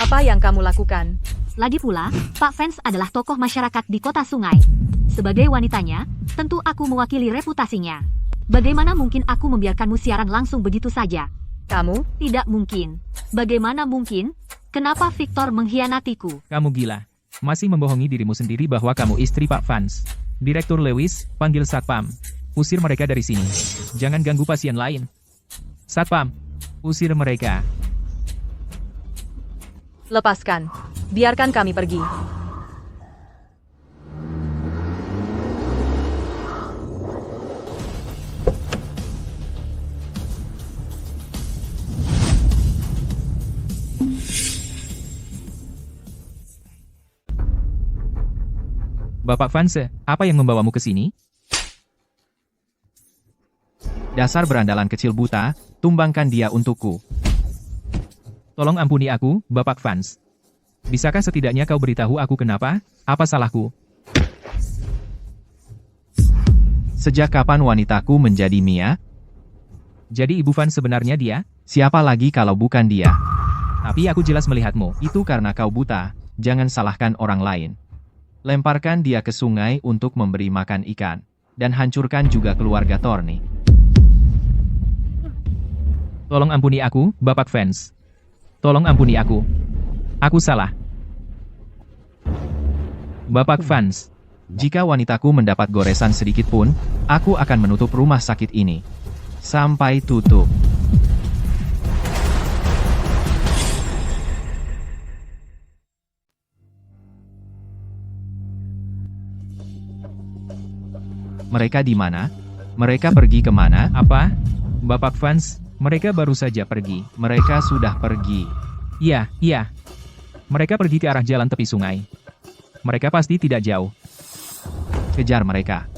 B: Apa yang kamu lakukan?
C: Lagi pula, Pak Vance adalah tokoh masyarakat di kota sungai. Sebagai wanitanya, tentu aku mewakili reputasinya. Bagaimana mungkin aku membiarkanmu siaran langsung begitu saja?
B: Kamu?
C: Tidak mungkin. Bagaimana mungkin? Kenapa Victor mengkhianatiku?
A: Kamu gila. Masih membohongi dirimu sendiri bahwa kamu istri Pak Vance. Direktur Lewis, panggil Satpam. Usir mereka dari sini. Jangan ganggu pasien lain. Satpam, usir mereka.
B: Lepaskan. Biarkan kami pergi.
A: Bapak Vance, apa yang membawamu ke sini?
D: Dasar berandalan kecil buta, tumbangkan dia untukku.
A: Tolong ampuni aku, Bapak Vance. Bisakah setidaknya kau beritahu aku kenapa? Apa salahku?
D: Sejak kapan wanitaku menjadi Mia?
A: Jadi Ibu Vance sebenarnya dia?
D: Siapa lagi kalau bukan dia?
A: Tapi aku jelas melihatmu.
D: Itu karena kau buta, jangan salahkan orang lain. Lemparkan dia ke sungai untuk memberi makan ikan. Dan hancurkan juga keluarga Thorny.
A: Tolong ampuni aku, Bapak Vance. Tolong ampuni aku. Aku salah. Bapak Vance.
D: Jika wanitaku mendapat goresan sedikit pun, aku akan menutup rumah sakit ini. Sampai tutup. Mereka di mana? Mereka pergi kemana?
A: Apa? Bapak Vance, mereka baru saja pergi.
D: Mereka sudah pergi.
A: Iya. Mereka pergi ke arah jalan tepi sungai. Mereka pasti tidak jauh.
D: Kejar mereka.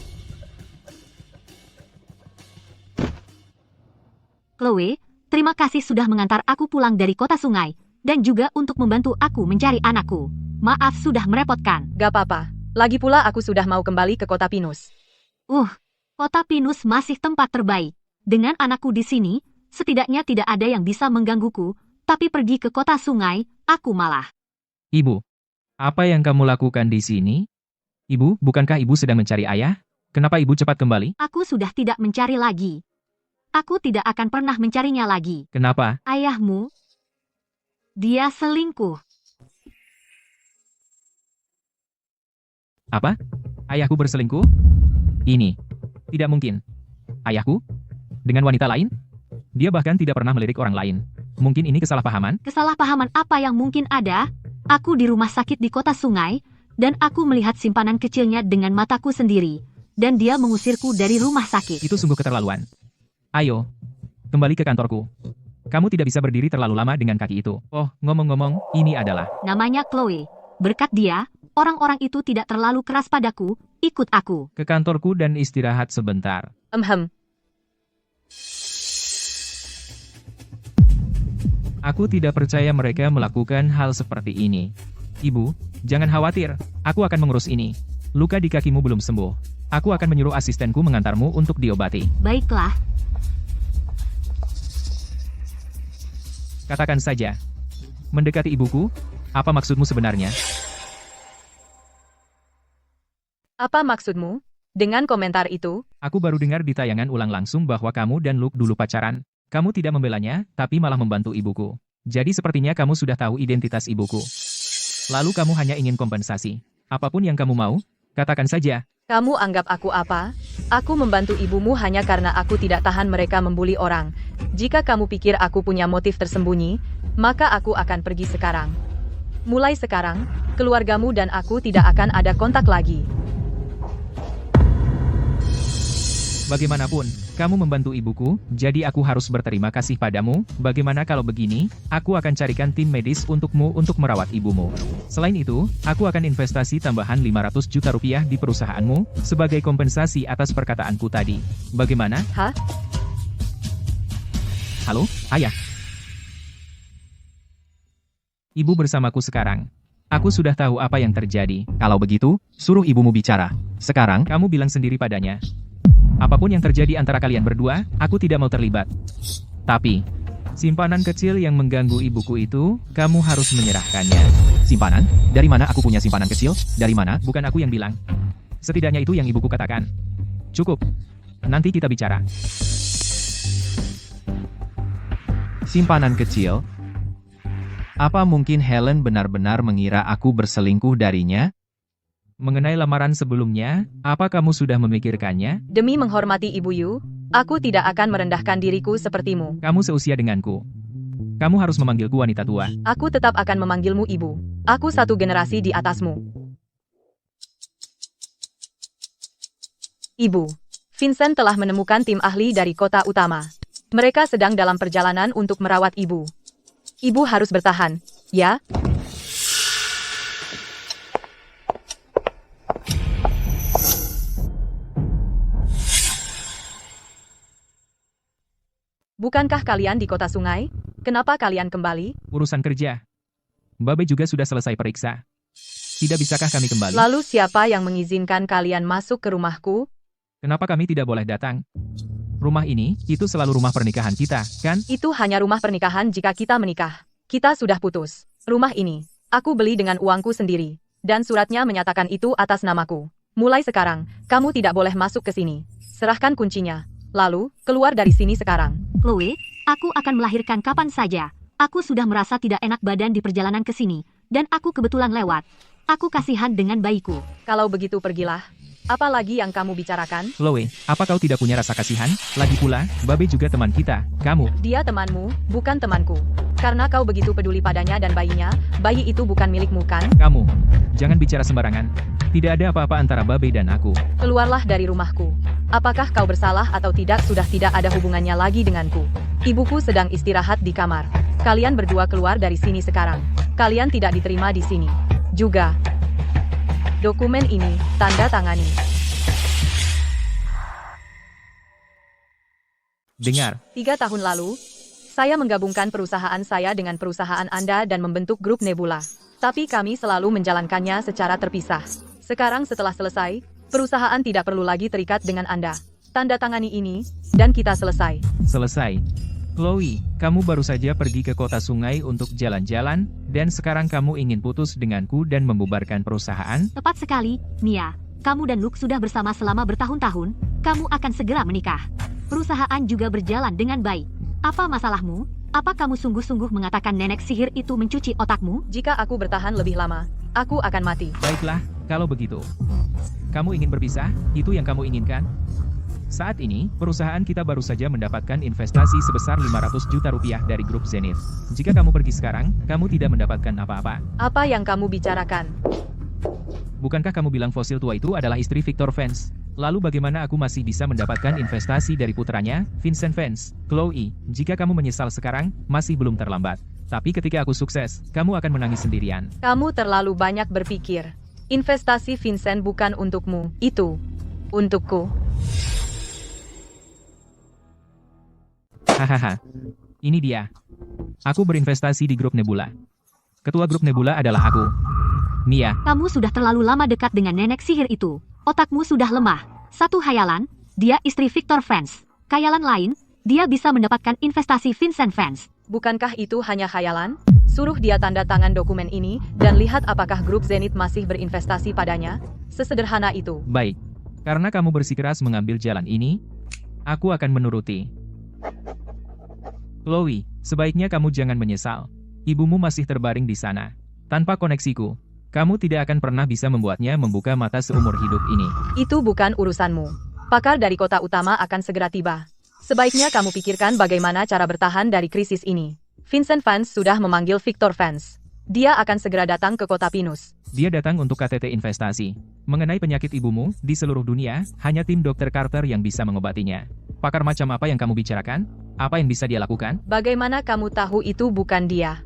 C: Chloe, terima kasih sudah mengantar aku pulang dari kota sungai. Dan juga untuk membantu aku mencari anakku. Maaf sudah merepotkan.
B: Gak apa-apa. Lagi pula aku sudah mau kembali ke kota Pinus.
C: Kota Pinus masih tempat terbaik. Dengan anakku di sini, setidaknya tidak ada yang bisa menggangguku, tapi pergi ke kota sungai, aku malah.
A: Ibu, apa yang kamu lakukan di sini? Ibu, bukankah ibu sedang mencari ayah? Kenapa ibu cepat kembali?
C: Aku sudah tidak mencari lagi. Aku tidak akan pernah mencarinya lagi.
A: Kenapa?
C: Ayahmu, dia selingkuh.
A: Apa? Ayahku berselingkuh? Ini. Tidak mungkin. Ayahku? Dengan wanita lain? Dia bahkan tidak pernah melirik orang lain. Mungkin ini kesalahpahaman?
C: Kesalahpahaman apa yang mungkin ada? Aku di rumah sakit di kota sungai, dan aku melihat simpanan kecilnya dengan mataku sendiri. Dan dia mengusirku dari rumah sakit.
A: Itu sungguh keterlaluan. Ayo, kembali ke kantorku. Kamu tidak bisa berdiri terlalu lama dengan kaki itu. Oh, ngomong-ngomong, ini adalah...
C: Namanya Chloe. Berkat dia, orang-orang itu tidak terlalu keras padaku, ikut aku.
A: Ke kantorku dan istirahat sebentar. Aku tidak percaya mereka melakukan hal seperti ini. Ibu, jangan khawatir, aku akan mengurus ini. Luka di kakimu belum sembuh. Aku akan menyuruh asistenku mengantarmu untuk diobati.
C: Baiklah,
A: Katakan saja. Mendekati ibuku? Apa maksudmu sebenarnya?
B: Apa maksudmu? Dengan komentar itu,
A: Aku baru dengar di tayangan ulang langsung bahwa kamu dan Luke dulu pacaran. Kamu tidak membelanya, tapi malah membantu ibuku. Jadi sepertinya kamu sudah tahu identitas ibuku. Lalu kamu hanya ingin kompensasi. Apapun yang kamu mau, katakan saja.
B: kamu anggap aku apa? Aku membantu ibumu hanya karena aku tidak tahan mereka membuli orang. Jika kamu pikir aku punya motif tersembunyi, maka aku akan pergi sekarang. Mulai sekarang, keluargamu dan aku tidak akan ada kontak lagi.
A: Bagaimanapun, kamu membantu ibuku, jadi aku harus berterima kasih padamu. Bagaimana kalau begini, aku akan carikan tim medis untukmu untuk merawat ibumu. Selain itu, aku akan investasi tambahan 500 juta rupiah di perusahaanmu, sebagai kompensasi atas perkataanku tadi. Bagaimana?
B: Hah?
A: Halo, ayah. Ibu bersamaku sekarang. Aku sudah tahu apa yang terjadi.
D: Kalau begitu, suruh ibumu bicara. Sekarang,
A: Kamu bilang sendiri padanya. Apapun yang terjadi antara kalian berdua, aku tidak mau terlibat. Tapi, simpanan kecil yang mengganggu ibuku itu, kamu harus menyerahkannya.
D: simpanan? Dari mana aku punya simpanan kecil? Dari mana?
A: Bukan aku yang bilang. Setidaknya itu yang ibuku katakan. Cukup. Nanti kita bicara.
D: Simpanan kecil? Apa mungkin Helen benar-benar mengira aku berselingkuh darinya?
A: Mengenai lamaran sebelumnya, apa kamu sudah memikirkannya?
B: Demi menghormati Ibu Yu, aku tidak akan merendahkan diriku sepertimu.
A: Kamu seusia denganku. Kamu harus memanggilku wanita tua.
B: Aku tetap akan memanggilmu Ibu. Aku satu generasi di atasmu. Ibu, Vincent telah menemukan tim ahli dari kota utama. Mereka sedang dalam perjalanan untuk merawat Ibu. Ibu harus bertahan, ya? Bukankah kalian di kota sungai? Kenapa kalian kembali?
A: Urusan kerja. Babe juga sudah selesai periksa. Tidak bisakah kami kembali?
B: Lalu siapa yang mengizinkan kalian masuk ke rumahku?
A: Kenapa kami tidak boleh datang? Rumah ini, itu selalu rumah pernikahan kita, kan?
B: Itu hanya rumah pernikahan jika kita menikah. Kita sudah putus. Rumah ini, aku beli dengan uangku sendiri. Dan suratnya menyatakan itu atas namaku. Mulai sekarang, kamu tidak boleh masuk ke sini. Serahkan kuncinya. Lalu, keluar dari sini sekarang.
C: Chloe, aku akan melahirkan kapan saja. Aku sudah merasa tidak enak badan di perjalanan ke sini, dan aku kebetulan lewat. Aku kasihan dengan bayiku.
B: Kalau begitu pergilah. Apa lagi yang kamu bicarakan?
A: Chloe, apa kau tidak punya rasa kasihan? Lagi pula, Babe juga teman kita. Kamu,
B: Dia temanmu, bukan temanku. Karena kau begitu peduli padanya dan bayinya, bayi itu bukan milikmu kan?
A: kamu. Jangan bicara sembarangan. Tidak ada apa-apa antara Babe dan aku.
B: Keluarlah dari rumahku. Apakah kau bersalah atau tidak sudah tidak ada hubungannya lagi denganku. Ibuku sedang istirahat di kamar. Kalian berdua keluar dari sini sekarang. Kalian tidak diterima di sini. Juga. Dokumen ini, tanda tangani.
A: Dengar,
B: 3 tahun lalu, saya menggabungkan perusahaan saya dengan perusahaan Anda dan membentuk grup Nebula. Tapi kami selalu menjalankannya secara terpisah. Sekarang setelah selesai, perusahaan tidak perlu lagi terikat dengan Anda. Tanda tangani ini, dan kita selesai.
A: selesai. Chloe, kamu baru saja pergi ke kota sungai untuk jalan-jalan, dan sekarang kamu ingin putus denganku dan membubarkan perusahaan?
C: Tepat sekali, Mia. Kamu dan Luke sudah bersama selama bertahun-tahun. Kamu akan segera menikah. Perusahaan juga berjalan dengan baik. Apa masalahmu? Apa kamu sungguh-sungguh mengatakan nenek sihir itu mencuci otakmu?
B: Jika aku bertahan lebih lama, aku akan mati.
A: Baiklah, kalau begitu. Kamu ingin berpisah? Itu yang kamu inginkan? Saat ini, perusahaan kita baru saja mendapatkan investasi sebesar 500 juta rupiah dari grup Zenith. Jika kamu pergi sekarang, kamu tidak mendapatkan apa-apa.
B: Apa yang kamu bicarakan?
A: Bukankah kamu bilang fosil tua itu adalah istri Victor Vance? Lalu bagaimana aku masih bisa mendapatkan investasi dari putranya, Vincent Vance? Chloe, jika kamu menyesal sekarang, masih belum terlambat. Tapi ketika aku sukses, kamu akan menangis sendirian.
B: Kamu terlalu banyak berpikir. Investasi Vincent bukan untukmu, itu untukku.
A: Hahaha. Ini dia. Aku berinvestasi di grup Nebula. Ketua grup Nebula adalah aku. Mia,
C: Kamu sudah terlalu lama dekat dengan nenek sihir itu. Otakmu sudah lemah. Satu hayalan, dia istri Victor Vance. Khayalan lain, dia bisa mendapatkan investasi Vincent Vance.
B: Bukankah itu hanya khayalan? Suruh dia tanda tangan dokumen ini dan lihat apakah grup Zenith masih berinvestasi padanya. Sesederhana itu.
A: baik. Karena kamu bersikeras mengambil jalan ini, aku akan menuruti. Chloe, sebaiknya kamu jangan menyesal. Ibumu masih terbaring di sana. Tanpa koneksiku, kamu tidak akan pernah bisa membuatnya membuka mata seumur hidup ini.
B: Itu bukan urusanmu. Pakar dari kota utama akan segera tiba. Sebaiknya kamu pikirkan bagaimana cara bertahan dari krisis ini. Vincent Vance sudah memanggil Victor Vance. Dia akan segera datang ke kota Pinus.
A: Dia datang untuk KTT investasi. Mengenai penyakit ibumu, di seluruh dunia, hanya tim Dr. Carter yang bisa mengobatinya. Pakar macam apa yang kamu bicarakan? Apa yang bisa dia lakukan?
B: Bagaimana kamu tahu itu bukan dia?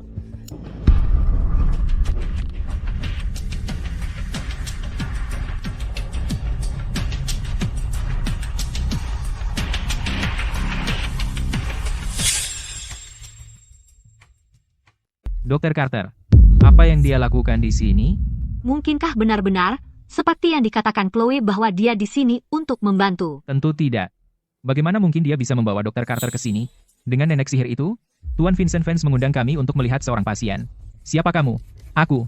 A: Dr. Carter, apa yang dia lakukan di sini?
C: Mungkinkah benar-benar, seperti yang dikatakan Chloe bahwa dia di sini untuk membantu?
A: Tentu tidak. Bagaimana mungkin dia bisa membawa Dr. Carter ke sini? Dengan nenek sihir itu, Tuan Vincent Vance mengundang kami untuk melihat seorang pasien. Siapa kamu? Aku,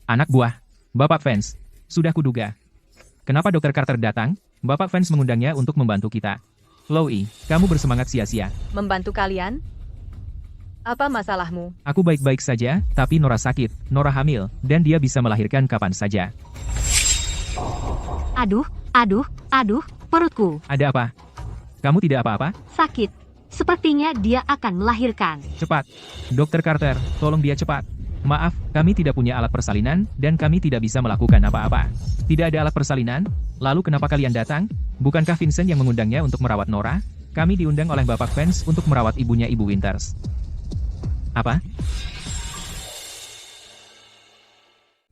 A: anak buah, Bapak Vance. Sudah kuduga. Kenapa Dr. Carter datang? Bapak Vance mengundangnya untuk membantu kita. Chloe, kamu bersemangat sia-sia.
B: Membantu kalian? Apa masalahmu?
A: Aku baik-baik saja, tapi Nora sakit, Nora hamil, dan dia bisa melahirkan kapan saja.
C: Aduh, perutku
A: Ada apa? Kamu tidak apa-apa?
C: sakit. Sepertinya dia akan melahirkan.
A: Cepat. Dr. Carter, tolong dia cepat. Maaf, kami tidak punya alat persalinan, dan kami tidak bisa melakukan apa-apa. Tidak ada alat persalinan? Lalu kenapa kalian datang? Bukankah Vincent yang mengundangnya untuk merawat Nora? Kami diundang oleh Bapak Vance untuk merawat ibunya Ibu Winters. Apa?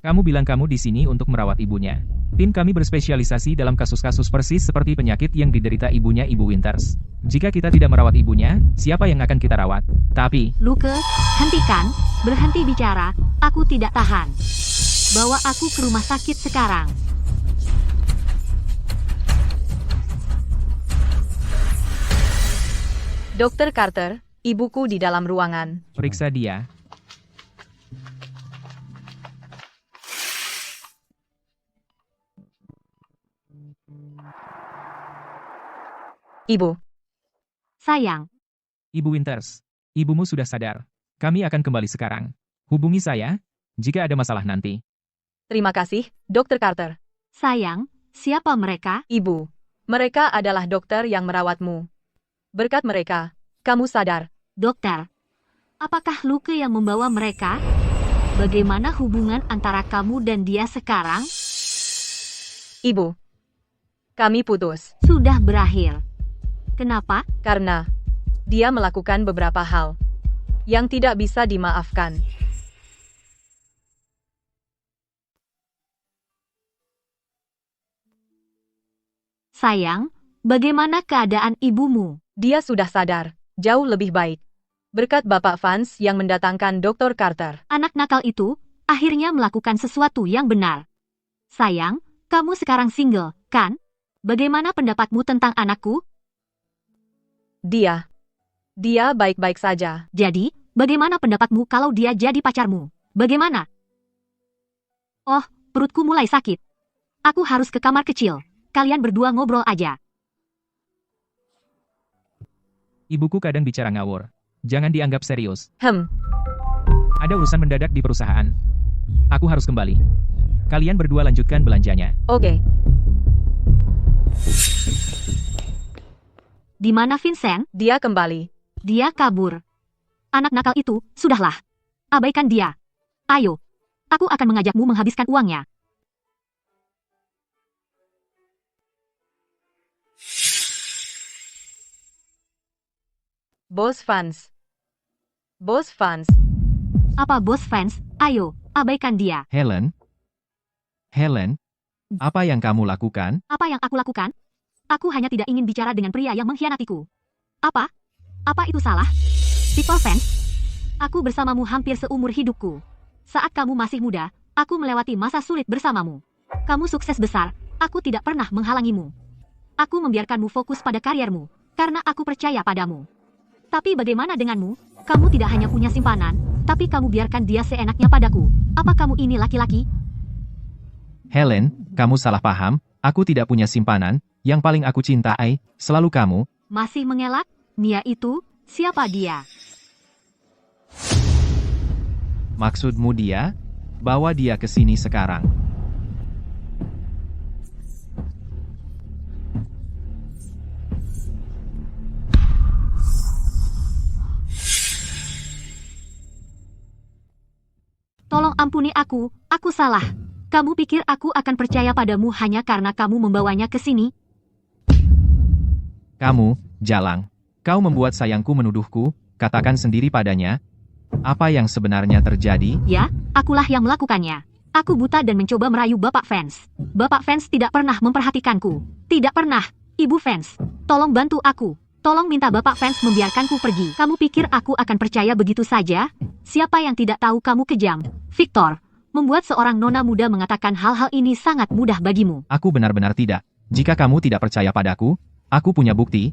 A: Kamu bilang kamu di sini untuk merawat ibunya. Tim kami berspesialisasi dalam kasus-kasus persis seperti penyakit yang diderita ibunya Ibu Winters. Jika kita tidak merawat ibunya, siapa yang akan kita rawat? Tapi,
C: Luke, hentikan, berhenti bicara, aku tidak tahan. Bawa aku ke rumah sakit sekarang.
B: Dr. Carter, ibuku di dalam ruangan.
A: periksa dia.
B: Ibu.
C: Sayang,
A: Ibu Winters, ibumu sudah sadar. Kami akan kembali sekarang. Hubungi saya, jika ada masalah nanti.
B: Terima kasih, Dr. Carter.
C: sayang, siapa mereka?
B: Ibu. Mereka adalah dokter yang merawatmu. Berkat mereka, kamu sadar.
C: Dokter. Apakah Luke yang membawa mereka? Bagaimana hubungan antara kamu dan dia sekarang?
B: Ibu. Kami putus.
C: Sudah berakhir. Kenapa?
B: Karena dia melakukan beberapa hal yang tidak bisa dimaafkan.
C: Sayang, bagaimana keadaan ibumu?
B: Dia sudah sadar, jauh lebih baik. Berkat Bapak Vance yang mendatangkan Dr. Carter.
C: Anak nakal itu akhirnya melakukan sesuatu yang benar. Sayang, kamu sekarang single, kan? Bagaimana pendapatmu tentang anakku?
B: Dia baik-baik saja.
C: Jadi, bagaimana pendapatmu kalau dia jadi pacarmu? Bagaimana? Oh, perutku mulai sakit. Aku harus ke kamar kecil. Kalian berdua ngobrol aja.
A: Ibuku kadang bicara ngawur. Jangan dianggap serius.
B: Ada
A: urusan mendadak di perusahaan. Aku harus kembali. Kalian berdua lanjutkan belanjanya.
B: Oke.
C: Di mana Vincent?
B: Dia kembali.
C: Dia kabur. Anak nakal itu, sudahlah. Abaikan dia. Ayo. Aku akan mengajakmu menghabiskan uangnya.
B: Bos Vance.
C: Apa bos Vance? Ayo, abaikan dia.
A: Helen?
D: Helen, apa yang kamu lakukan?
C: Apa yang aku lakukan? Aku hanya tidak ingin bicara dengan pria yang mengkhianatiku. Apa? Apa itu salah? Victor Vance, aku bersamamu hampir seumur hidupku. Saat kamu masih muda, aku melewati masa sulit bersamamu. Kamu sukses besar, aku tidak pernah menghalangimu. Aku membiarkanmu fokus pada kariermu, karena aku percaya padamu. Tapi bagaimana denganmu? Kamu tidak hanya punya simpanan, tapi kamu biarkan dia seenaknya padaku. Apa kamu ini laki-laki?
D: Helen, kamu salah paham, aku tidak punya simpanan, yang paling aku cintai, selalu kamu.
C: Masih mengelak? Mia itu, siapa dia?
D: Maksudmu dia? Bawa dia ke sini sekarang.
C: Tolong ampuni aku salah. Kamu pikir aku akan percaya padamu hanya karena kamu membawanya ke sini?
D: Kamu, Jalang. Kau membuat sayangku menuduhku, katakan sendiri padanya. Apa yang sebenarnya terjadi?
C: Ya, akulah yang melakukannya. Aku buta dan mencoba merayu Bapak Vance. Bapak Vance tidak pernah memperhatikanku. Tidak pernah. Ibu Vance, tolong bantu aku. Tolong minta Bapak Vance membiarkanku pergi. Kamu pikir aku akan percaya begitu saja? Siapa yang tidak tahu kamu kejam? Victor, membuat seorang nona muda mengatakan hal-hal ini sangat mudah bagimu.
D: Aku benar-benar tidak. Jika kamu tidak percaya padaku, aku punya bukti.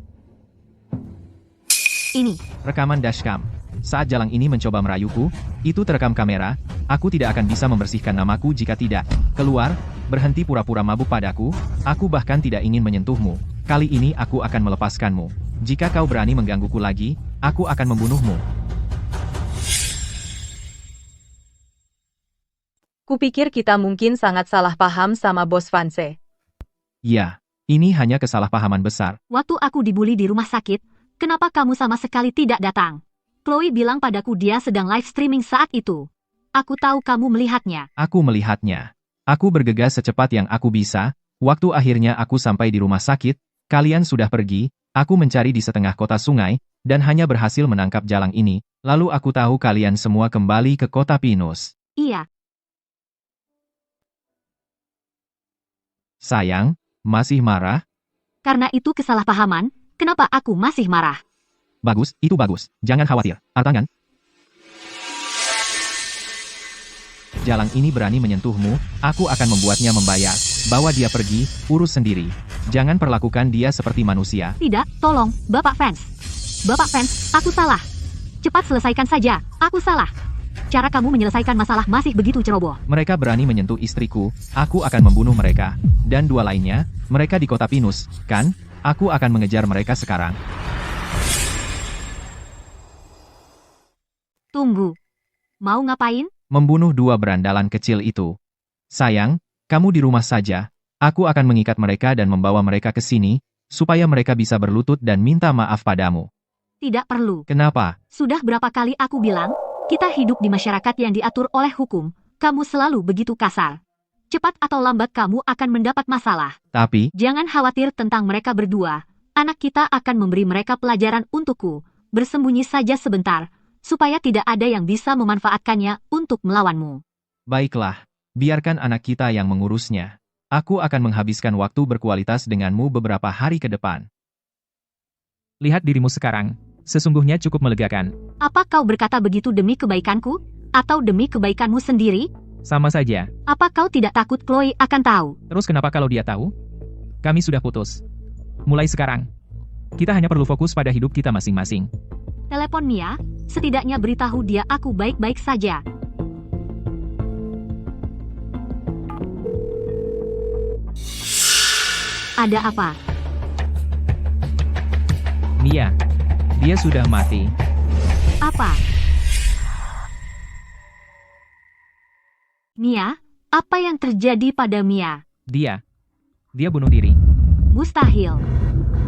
C: Ini,
D: Rekaman dashcam. Saat Jalang ini mencoba merayuku, itu terekam kamera. Aku tidak akan bisa membersihkan namaku jika tidak. Keluar, berhenti pura-pura mabuk padaku. Aku bahkan tidak ingin menyentuhmu. Kali ini aku akan melepaskanmu. Jika kau berani menggangguku lagi, aku akan membunuhmu.
B: Kupikir kita mungkin sangat salah paham sama Bos Vance.
D: Ya, ini hanya kesalahpahaman besar.
C: waktu aku dibully di rumah sakit, kenapa kamu sama sekali tidak datang? Chloe bilang padaku dia sedang live streaming saat itu. Aku tahu kamu melihatnya.
D: Aku melihatnya. Aku bergegas secepat yang aku bisa. Waktu akhirnya aku sampai di rumah sakit, kalian sudah pergi, aku mencari di setengah kota sungai, dan hanya berhasil menangkap Jalang ini. Lalu aku tahu kalian semua kembali ke kota Pinus.
C: Iya,
D: Sayang, masih marah?
C: karena itu kesalahpahaman, kenapa aku masih marah?
D: Bagus, itu bagus. Jangan khawatir. Artangan. Jalang ini berani menyentuhmu, aku akan membuatnya membayar. Bawa dia pergi, urus sendiri. Jangan perlakukan dia seperti manusia.
C: Tidak, tolong, Bapak Vance. Bapak Vance, aku salah. Cepat selesaikan saja, aku salah. Cara kamu menyelesaikan masalah masih begitu ceroboh.
D: Mereka berani menyentuh istriku, aku akan membunuh mereka. Dan dua lainnya, mereka di kota Pinus, kan? Aku akan mengejar mereka sekarang.
C: Tunggu. Mau ngapain?
D: Membunuh dua berandalan kecil itu. Sayang, kamu di rumah saja. Aku akan mengikat mereka dan membawa mereka ke sini, supaya mereka bisa berlutut dan minta maaf padamu.
C: Tidak perlu.
D: Kenapa?
C: Sudah berapa kali aku bilang, kita hidup di masyarakat yang diatur oleh hukum. Kamu selalu begitu kasar. Cepat atau lambat kamu akan mendapat masalah.
D: Tapi,
C: Jangan khawatir tentang mereka berdua. Anak kita akan memberi mereka pelajaran untukku. Bersembunyi saja sebentar, supaya tidak ada yang bisa memanfaatkannya untuk melawanmu.
D: baiklah, biarkan anak kita yang mengurusnya. Aku akan menghabiskan waktu berkualitas denganmu beberapa hari ke depan.
A: Lihat dirimu sekarang. Sesungguhnya cukup melegakan.
C: Apa kau berkata begitu demi kebaikanku? Atau demi kebaikanmu sendiri?
A: Sama saja.
C: Apa kau tidak takut Chloe akan tahu?
A: Terus kenapa kalau dia tahu? Kami sudah putus. Mulai sekarang, kita hanya perlu fokus pada hidup kita masing-masing.
C: Telepon Mia, setidaknya beritahu dia aku baik-baik saja. Ada apa?
A: Mia, dia sudah mati.
C: Apa? Mia, apa yang terjadi pada Mia?
A: Dia bunuh diri.
C: Mustahil.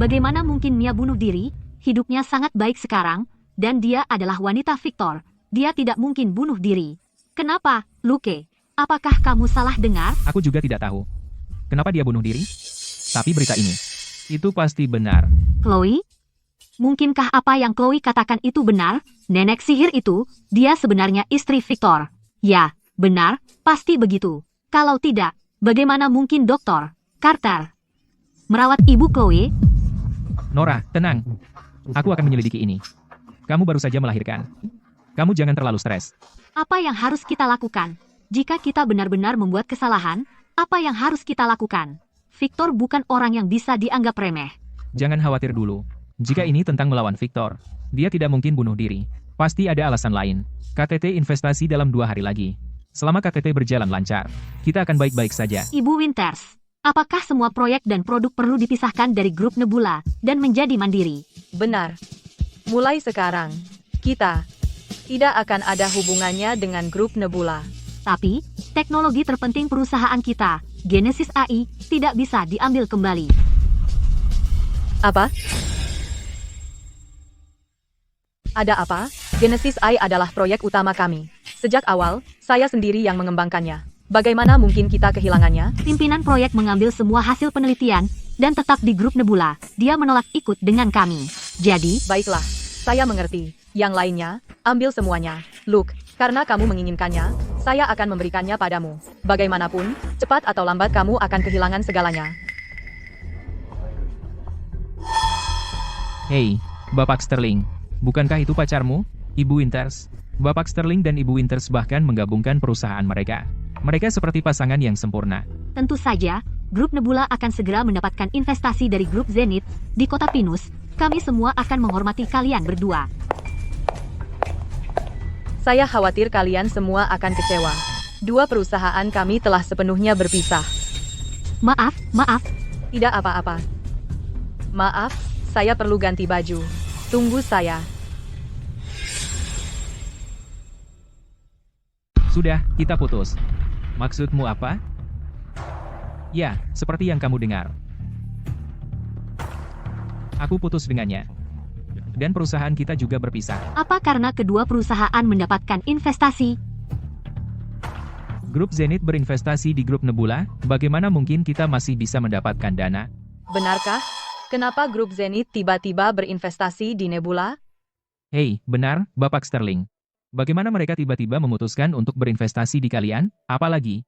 C: Bagaimana mungkin Mia bunuh diri? Hidupnya sangat baik sekarang, dan dia adalah wanita Victor. Dia tidak mungkin bunuh diri. Kenapa, Luke? Apakah kamu salah dengar?
A: Aku juga tidak tahu. Kenapa dia bunuh diri? Tapi berita ini, itu pasti benar.
C: Chloe? Mungkinkah apa yang Chloe katakan itu benar? Nenek sihir itu, dia sebenarnya istri Victor. Ya, benar, pasti begitu. Kalau tidak, Bagaimana mungkin Dr. Carter merawat Ibu Chloe?
A: Nora, tenang. Aku akan menyelidiki ini. Kamu baru saja melahirkan. Kamu jangan terlalu stres.
C: Apa yang harus kita lakukan? Jika kita benar-benar membuat kesalahan, apa yang harus kita lakukan? Victor bukan orang yang bisa dianggap remeh.
A: Jangan khawatir dulu. Jika ini tentang melawan Victor, dia tidak mungkin bunuh diri. Pasti ada alasan lain. KTT investasi dalam 2 hari lagi. Selama KTT berjalan lancar, kita akan baik-baik saja.
C: Ibu Winters, apakah semua proyek dan produk perlu dipisahkan dari grup Nebula dan menjadi mandiri?
B: Benar. Mulai sekarang, kita tidak akan ada hubungannya dengan grup Nebula.
C: Tapi, teknologi terpenting perusahaan kita, Genesis AI, tidak bisa diambil kembali.
B: Apa? Ada apa? Genesis AI adalah proyek utama kami. Sejak awal, saya sendiri yang mengembangkannya. Bagaimana mungkin kita kehilangannya?
C: Pimpinan proyek mengambil semua hasil penelitian dan tetap di grup Nebula. Dia menolak ikut dengan kami. Jadi,
B: Baiklah, saya mengerti. Yang lainnya, ambil semuanya. Luke, karena kamu menginginkannya, saya akan memberikannya padamu. Bagaimanapun, cepat atau lambat kamu akan kehilangan segalanya.
A: Hei, Bapak Sterling. Bukankah itu pacarmu, Ibu Winters? Bapak Sterling dan Ibu Winters bahkan menggabungkan perusahaan mereka. Mereka seperti pasangan yang sempurna.
C: tentu saja, grup Nebula akan segera mendapatkan investasi dari grup Zenith di kota Pinus. Kami semua akan menghormati kalian berdua.
B: Saya khawatir kalian semua akan kecewa. 2 perusahaan kami telah sepenuhnya berpisah.
C: Maaf,
B: Tidak apa-apa. Maaf, saya perlu ganti baju. Tunggu saya.
A: Sudah, kita putus. Maksudmu apa? Ya, seperti yang kamu dengar. Aku putus dengannya. Dan perusahaan kita juga berpisah.
C: apa karena kedua perusahaan mendapatkan investasi?
A: Grup Zenith berinvestasi di grup Nebula, bagaimana mungkin kita masih bisa mendapatkan dana?
B: Benarkah? Kenapa grup Zenith tiba-tiba berinvestasi di Nebula?
A: Hei, benar, Bapak Sterling. Bagaimana mereka tiba-tiba memutuskan untuk berinvestasi di kalian? Apalagi,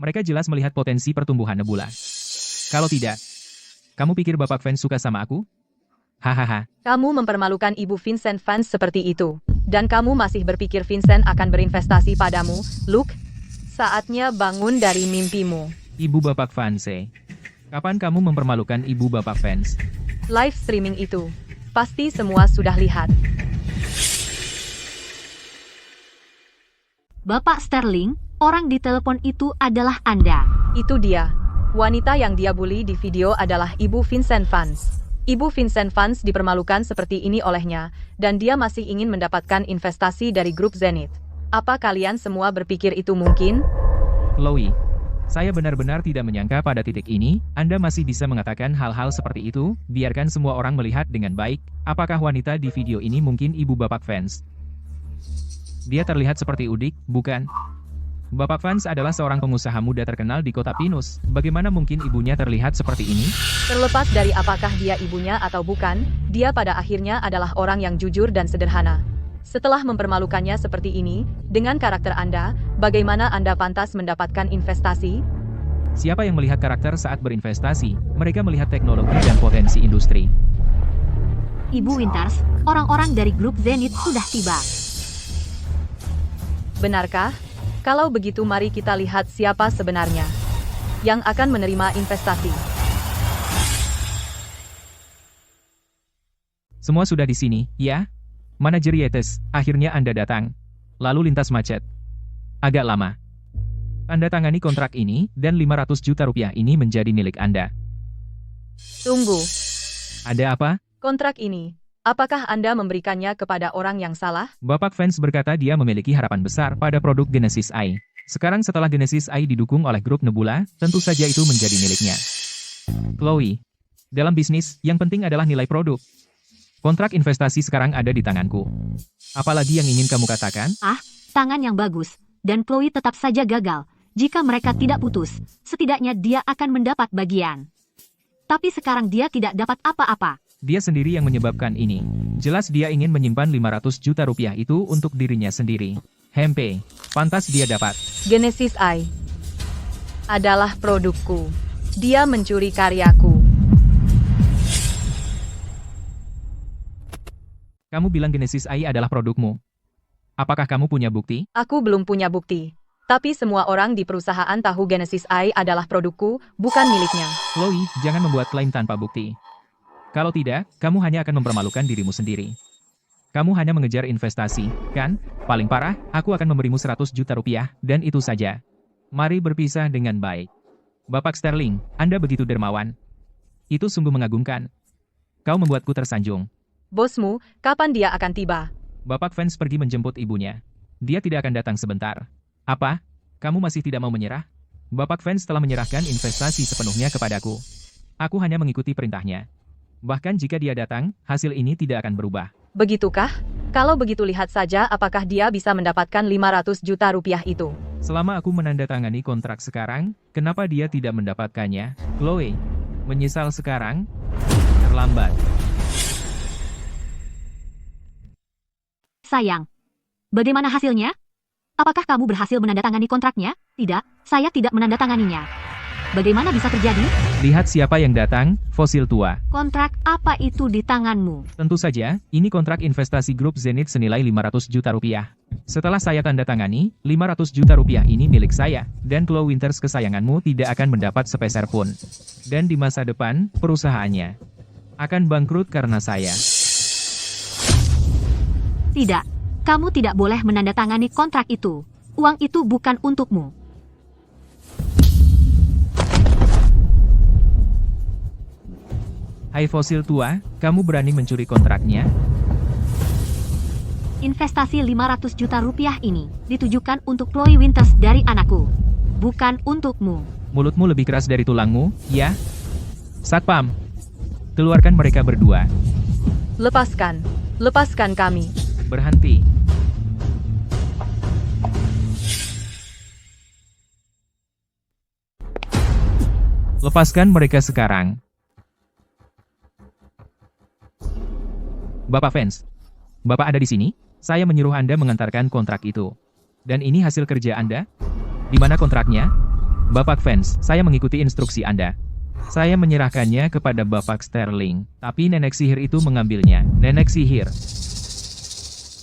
A: mereka jelas melihat potensi pertumbuhan Nebula. Kalau tidak, kamu pikir Bapak Vance suka sama aku? Hahaha.
B: Kamu mempermalukan Ibu Vincent Vance seperti itu. Dan kamu masih berpikir Vincent akan berinvestasi padamu, Luke? Saatnya bangun dari mimpimu.
A: Ibu Bapak Vance. Kapan kamu mempermalukan Ibu Bapak Vance?
B: Live streaming itu. Pasti semua sudah lihat.
C: Bapak Sterling, orang di telepon itu adalah Anda.
B: Itu dia. Wanita yang dia bully di video adalah Ibu Vincent Vance. Ibu Vincent Vance dipermalukan seperti ini olehnya, dan dia masih ingin mendapatkan investasi dari grup Zenith. Apa kalian semua berpikir itu mungkin?
A: Chloe, saya benar-benar tidak menyangka pada titik ini, Anda masih bisa mengatakan hal-hal seperti itu. Biarkan semua orang melihat dengan baik. Apakah wanita di video ini mungkin Ibu Bapak Vance? Dia terlihat seperti Udik, bukan? Bapak Vance adalah seorang pengusaha muda terkenal di kota Pinus. Bagaimana mungkin ibunya terlihat seperti ini?
B: Terlepas dari apakah dia ibunya atau bukan, dia pada akhirnya adalah orang yang jujur dan sederhana. Setelah mempermalukannya seperti ini, dengan karakter Anda, bagaimana Anda pantas mendapatkan investasi?
A: Siapa yang melihat karakter saat berinvestasi? Mereka melihat teknologi dan potensi industri.
C: Ibu Winters, orang-orang dari grup Zenith sudah tiba.
B: Benarkah? Kalau begitu mari kita lihat siapa sebenarnya yang akan menerima investasi.
A: Semua sudah di sini, ya? Manajer Yates, akhirnya Anda datang. Lalu lintas macet. Agak lama. Anda tangani kontrak ini, dan 500 juta rupiah ini menjadi milik Anda.
B: Tunggu,
A: Ada apa?
B: kontrak ini. Apakah Anda memberikannya kepada orang yang salah?
A: Bapak Vance berkata dia memiliki harapan besar pada produk Genesis AI. Sekarang setelah Genesis AI didukung oleh grup Nebula, tentu saja itu menjadi miliknya. Chloe, dalam bisnis, yang penting adalah nilai produk. Kontrak investasi sekarang ada di tanganku. Apalagi yang ingin kamu katakan?
C: Tangan yang bagus, dan Chloe tetap saja gagal. Jika mereka tidak putus, setidaknya dia akan mendapat bagian. Tapi sekarang dia tidak dapat apa-apa.
A: Dia sendiri yang menyebabkan ini. Jelas dia ingin menyimpan 500 juta rupiah itu untuk dirinya sendiri. Hempe, pantas dia dapat.
B: Genesis AI. adalah produkku. Dia mencuri karyaku.
A: Kamu bilang Genesis AI adalah produkmu. Apakah kamu punya bukti?
B: Aku belum punya bukti. Tapi semua orang di perusahaan tahu Genesis AI adalah produkku, bukan miliknya.
A: Chloe, jangan membuat klaim tanpa bukti. Kalau tidak, kamu hanya akan mempermalukan dirimu sendiri. Kamu hanya mengejar investasi, kan? Paling parah, aku akan memberimu 100 juta rupiah, dan itu saja. Mari berpisah dengan baik. Bapak Sterling, Anda begitu dermawan. Itu sungguh mengagumkan. Kau membuatku tersanjung.
B: Bosmu, kapan dia akan tiba?
A: Bapak Vance pergi menjemput ibunya. Dia tidak akan datang sebentar. Apa? Kamu masih tidak mau menyerah? Bapak Vance telah menyerahkan investasi sepenuhnya kepadaku. Aku hanya mengikuti perintahnya. Bahkan jika dia datang, hasil ini tidak akan berubah.
B: Begitukah? Kalau begitu lihat saja apakah dia bisa mendapatkan 500 juta rupiah itu.
A: Selama aku menandatangani kontrak sekarang, kenapa dia tidak mendapatkannya? Chloe, menyesal sekarang? Terlambat.
C: Sayang. Bagaimana hasilnya? Apakah kamu berhasil menandatangani kontraknya? Tidak, saya tidak menandatanganinya. Bagaimana bisa terjadi?
A: Lihat siapa yang datang, fosil tua.
C: Kontrak apa itu di tanganmu?
A: Tentu saja, ini kontrak investasi grup Zenith senilai 500 juta rupiah. Setelah saya tanda tangani, 500 juta rupiah ini milik saya, dan Chloe Winters kesayanganmu tidak akan mendapat sepeser pun. Dan di masa depan, perusahaannya akan bangkrut karena saya.
C: Tidak, kamu tidak boleh menandatangani kontrak itu. Uang itu bukan untukmu.
A: Hai fosil tua, kamu berani mencuri kontraknya?
C: Investasi 500 juta rupiah ini ditujukan untuk Chloe Winters dari anakku, bukan untukmu.
A: Mulutmu lebih keras dari tulangmu, ya? Satpam, keluarkan mereka berdua.
B: Lepaskan. Lepaskan kami.
A: Berhenti. Lepaskan mereka sekarang. Bapak Vance, Bapak ada di sini? Saya menyuruh Anda mengantarkan kontrak itu. Dan ini hasil kerja Anda? Di mana kontraknya? Bapak Vance, saya mengikuti instruksi Anda. Saya menyerahkannya kepada Bapak Sterling, tapi nenek sihir itu mengambilnya. Nenek sihir.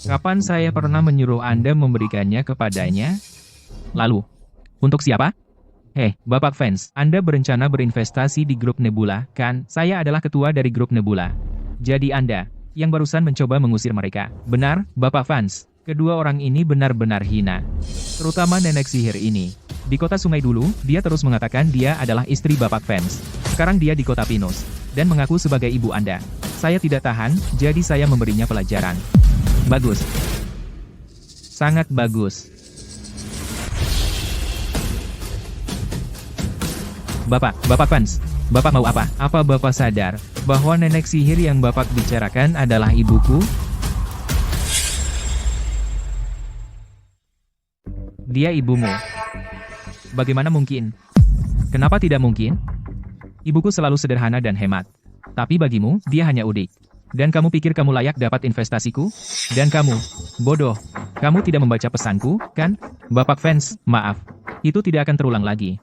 A: Kapan saya pernah menyuruh Anda memberikannya kepadanya? Lalu, untuk siapa? Bapak Vance, Anda berencana berinvestasi di grup Nebula, kan? Saya adalah ketua dari grup Nebula. Jadi Anda yang barusan mencoba mengusir mereka. Benar, Bapak Vance. Kedua orang ini benar-benar hina. Terutama nenek sihir ini. Di kota Sungai dulu, dia terus mengatakan dia adalah istri Bapak Vance. Sekarang dia di kota Pinus, dan mengaku sebagai ibu Anda. Saya tidak tahan, jadi saya memberinya pelajaran. Bagus. Sangat bagus. Bapak Vance, Bapak mau apa? Apa Bapak sadar bahwa nenek sihir yang Bapak bicarakan adalah ibuku? Dia ibumu. Bagaimana mungkin? Kenapa tidak mungkin? Ibuku selalu sederhana dan hemat. Tapi bagimu, dia hanya udik. Dan kamu pikir kamu layak dapat investasiku? Dan kamu, bodoh. Kamu tidak membaca pesanku, kan? Bapak Vance, maaf. Itu tidak akan terulang lagi.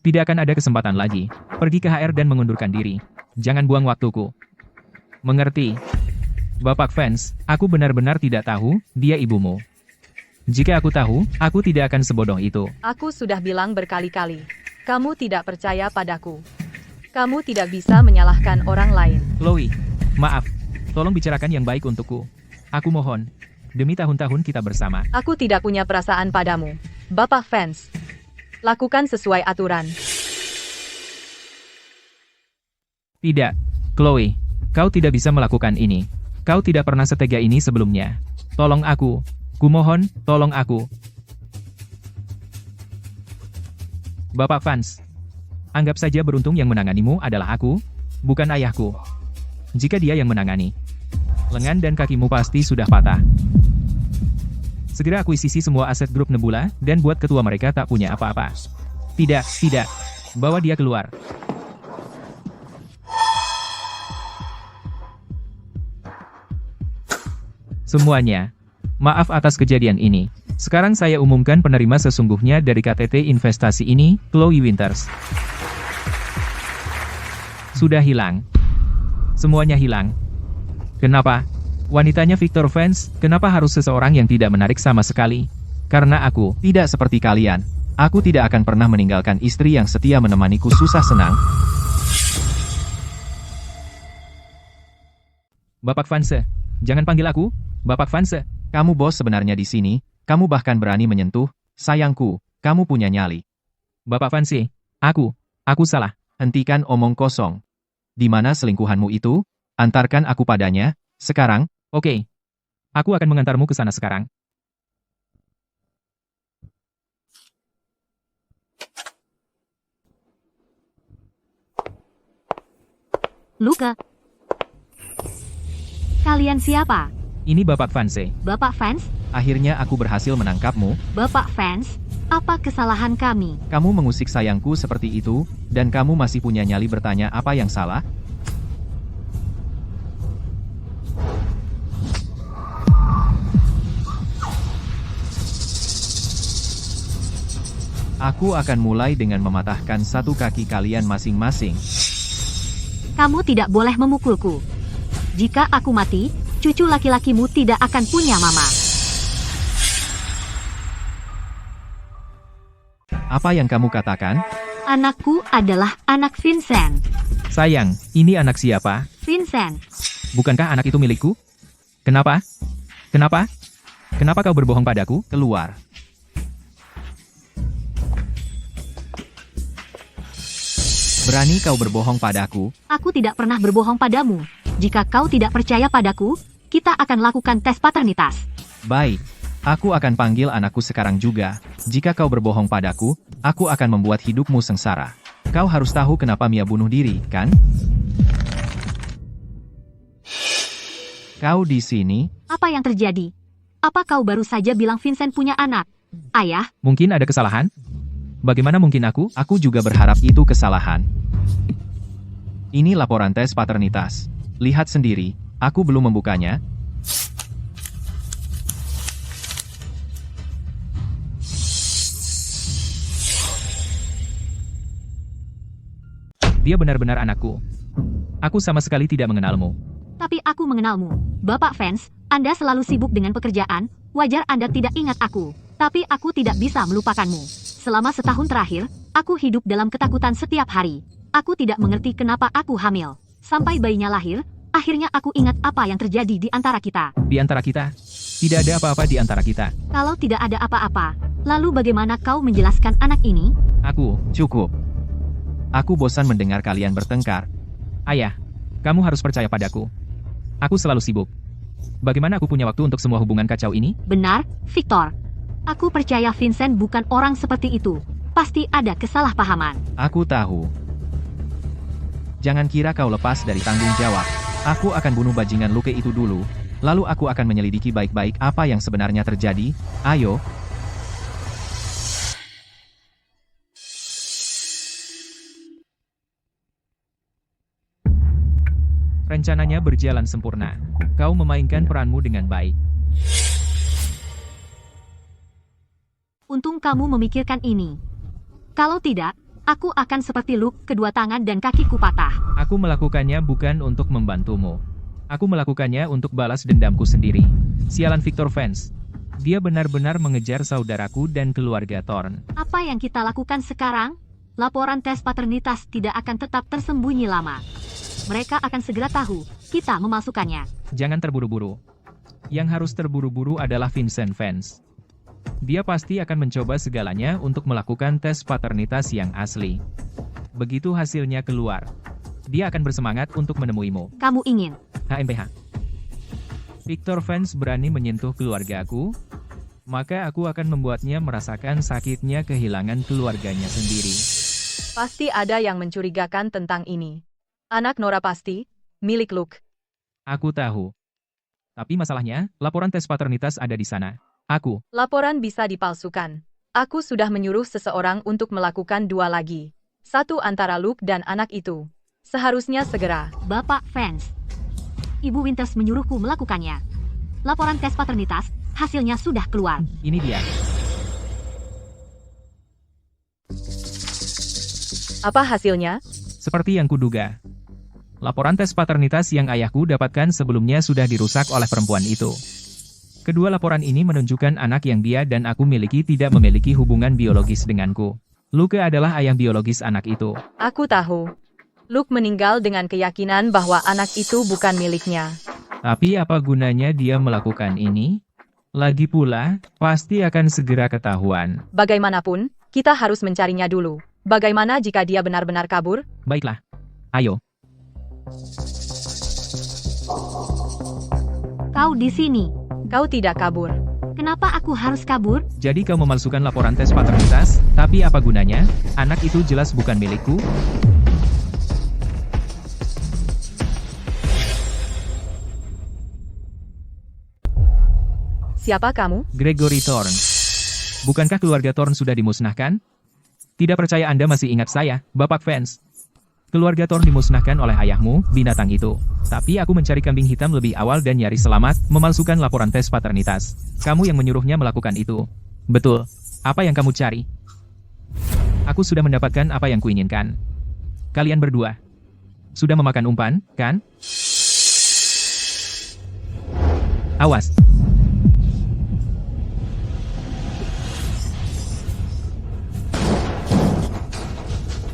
A: Tidak akan ada kesempatan lagi. Pergi ke HR dan mengundurkan diri. Jangan buang waktuku. Mengerti? Bapak Vance, aku benar-benar tidak tahu, dia ibumu. Jika aku tahu, aku tidak akan sebodoh itu.
B: Aku sudah bilang berkali-kali. Kamu tidak percaya padaku. Kamu tidak bisa menyalahkan orang lain.
A: Chloe, maaf. Tolong bicarakan yang baik untukku. Aku mohon. Demi tahun-tahun kita bersama.
B: Aku tidak punya perasaan padamu. Bapak Vance. Lakukan sesuai aturan.
A: Tidak, Chloe. Kau tidak bisa melakukan ini. Kau tidak pernah setega ini sebelumnya. Tolong aku. Kumohon, tolong aku. Bapak Vance. Anggap saja beruntung yang menanganimu adalah aku, bukan ayahku. Jika dia yang menangani, lengan dan kakimu pasti sudah patah. Segera akuisisi semua aset grup Nebula, dan buat ketua mereka tak punya apa-apa. Tidak. Bawa dia keluar. Semuanya. Maaf atas kejadian ini. Sekarang saya umumkan penerima sesungguhnya dari KTT investasi ini, Chloe Winters. Sudah hilang. Semuanya hilang. Kenapa? Wanitanya Victor Vance, kenapa harus seseorang yang tidak menarik sama sekali? Karena aku
D: Tidak seperti kalian. Aku tidak akan pernah meninggalkan istri yang setia menemaniku susah senang.
A: Bapak Vance, jangan panggil aku, Bapak Vance.
D: Kamu bos sebenarnya di sini, kamu bahkan berani menyentuh, sayangku, kamu punya nyali.
A: Bapak Vance, aku salah.
D: Hentikan omong kosong. Di mana selingkuhanmu itu? Antarkan aku padanya, sekarang.
A: Oke. Aku akan mengantarmu ke sana sekarang.
C: Luke. Kalian siapa?
A: Ini Bapak Vance.
C: Bapak Vance?
D: Akhirnya aku berhasil menangkapmu.
C: Bapak Vance? Apa kesalahan kami?
D: Kamu mengusik sayangku seperti itu, dan kamu masih punya nyali bertanya apa yang salah? Aku akan mulai dengan mematahkan satu kaki kalian masing-masing.
C: Kamu tidak boleh memukulku. Jika aku mati, cucu laki-lakimu tidak akan punya mama.
D: Apa yang kamu katakan?
C: Anakku adalah anak Vincent.
A: Sayang, ini anak siapa?
C: Vincent.
A: Bukankah anak itu milikku? Kenapa? Kenapa? Kenapa kau berbohong padaku?
D: Keluar. Berani kau berbohong padaku?
C: Aku tidak pernah berbohong padamu. Jika kau tidak percaya padaku, kita akan lakukan tes paternitas.
D: Baik. Aku akan panggil anakku sekarang juga. Jika kau berbohong padaku, aku akan membuat hidupmu sengsara. Kau harus tahu kenapa Mia bunuh diri, kan? Kau di sini?
C: Apa yang terjadi? Apa kau baru saja bilang Vincent punya anak? Ayah,
A: Mungkin ada kesalahan? Bagaimana mungkin aku?
D: Aku juga berharap itu kesalahan. Ini laporan tes paternitas. Lihat sendiri, aku belum membukanya.
A: Dia benar-benar anakku. Aku sama sekali tidak mengenalmu.
C: tapi aku mengenalmu. Bapak Vance, Anda selalu sibuk dengan pekerjaan, wajar Anda tidak ingat aku. Tapi aku tidak bisa melupakanmu. Selama setahun terakhir, aku hidup dalam ketakutan setiap hari. Aku tidak mengerti kenapa aku hamil. Sampai bayinya lahir, akhirnya aku ingat apa yang terjadi di antara kita.
A: Di antara kita? Tidak ada apa-apa di antara kita.
C: Kalau tidak ada apa-apa, lalu bagaimana kau menjelaskan anak ini?
D: Cukup. Aku bosan mendengar kalian bertengkar.
A: Ayah, kamu harus percaya padaku. Aku selalu sibuk. Bagaimana aku punya waktu untuk semua hubungan kacau ini?
C: Benar, Victor. Aku percaya Vincent bukan orang seperti itu. Pasti ada kesalahpahaman.
D: Aku tahu. Jangan kira kau lepas dari tanggung jawab. Aku akan bunuh bajingan Luke itu dulu. Lalu aku akan menyelidiki baik-baik apa yang sebenarnya terjadi. Ayo.
A: Rencananya berjalan sempurna. Kau memainkan peranmu dengan baik.
C: Untung kamu memikirkan ini. Kalau tidak, aku akan seperti Luke, kedua tangan dan kakiku patah.
A: Aku melakukannya bukan untuk membantumu. Aku melakukannya untuk balas dendamku sendiri. Sialan Victor Vance. Dia benar-benar mengejar saudaraku dan keluarga Thorne.
C: Apa yang kita lakukan sekarang? Laporan tes paternitas tidak akan tetap tersembunyi lama. Mereka akan segera tahu, kita memasukkannya.
A: Jangan terburu-buru. Yang harus terburu-buru adalah Vincent Vance. Dia pasti akan mencoba segalanya untuk melakukan tes paternitas yang asli. Begitu hasilnya keluar, dia akan bersemangat untuk menemuimu.
C: Kamu ingin?
A: HMPH. Victor Vance berani menyentuh keluargaku, maka aku akan membuatnya merasakan sakitnya kehilangan keluarganya sendiri.
B: Pasti ada yang mencurigakan tentang ini. Anak Nora pasti milik Luke.
A: Aku tahu. Tapi masalahnya, laporan tes paternitas ada di sana.
B: Laporan bisa dipalsukan. Aku sudah menyuruh seseorang untuk melakukan 2 lagi. 1 antara Luke dan anak itu. Seharusnya segera.
C: Bapak Vance. Ibu Winters menyuruhku melakukannya. Laporan tes paternitas, Hasilnya sudah keluar.
A: Ini dia.
B: Apa hasilnya?
A: Seperti yang kuduga. Laporan tes paternitas yang ayahku dapatkan sebelumnya sudah dirusak oleh perempuan itu. Kedua laporan ini menunjukkan anak yang dia dan aku miliki tidak memiliki hubungan biologis denganku. Luke adalah ayah biologis anak itu.
B: Aku tahu. Luke meninggal dengan keyakinan bahwa anak itu bukan miliknya.
A: Tapi apa gunanya dia melakukan ini? Lagi pula, pasti akan segera ketahuan.
B: Bagaimanapun, kita harus mencarinya dulu. Bagaimana jika dia benar-benar kabur?
A: Baiklah. Ayo.
C: Kau di sini.
B: Kau tidak kabur.
C: Kenapa aku harus kabur?
A: Jadi kau memalsukan laporan tes paternitas, tapi apa gunanya? Anak itu jelas bukan milikku.
B: Siapa kamu?
A: Gregory Thorne. Bukankah keluarga Thorne sudah dimusnahkan? Tidak percaya Anda masih ingat saya, Bapak Vance. Keluarga Thorne dimusnahkan oleh ayahmu, binatang itu. Tapi aku mencari kambing hitam lebih awal dan nyaris selamat, memalsukan laporan tes paternitas. Kamu yang menyuruhnya melakukan itu. Betul. Apa yang kamu cari? Aku sudah mendapatkan apa yang kuinginkan. Kalian berdua sudah memakan umpan, kan? Awas.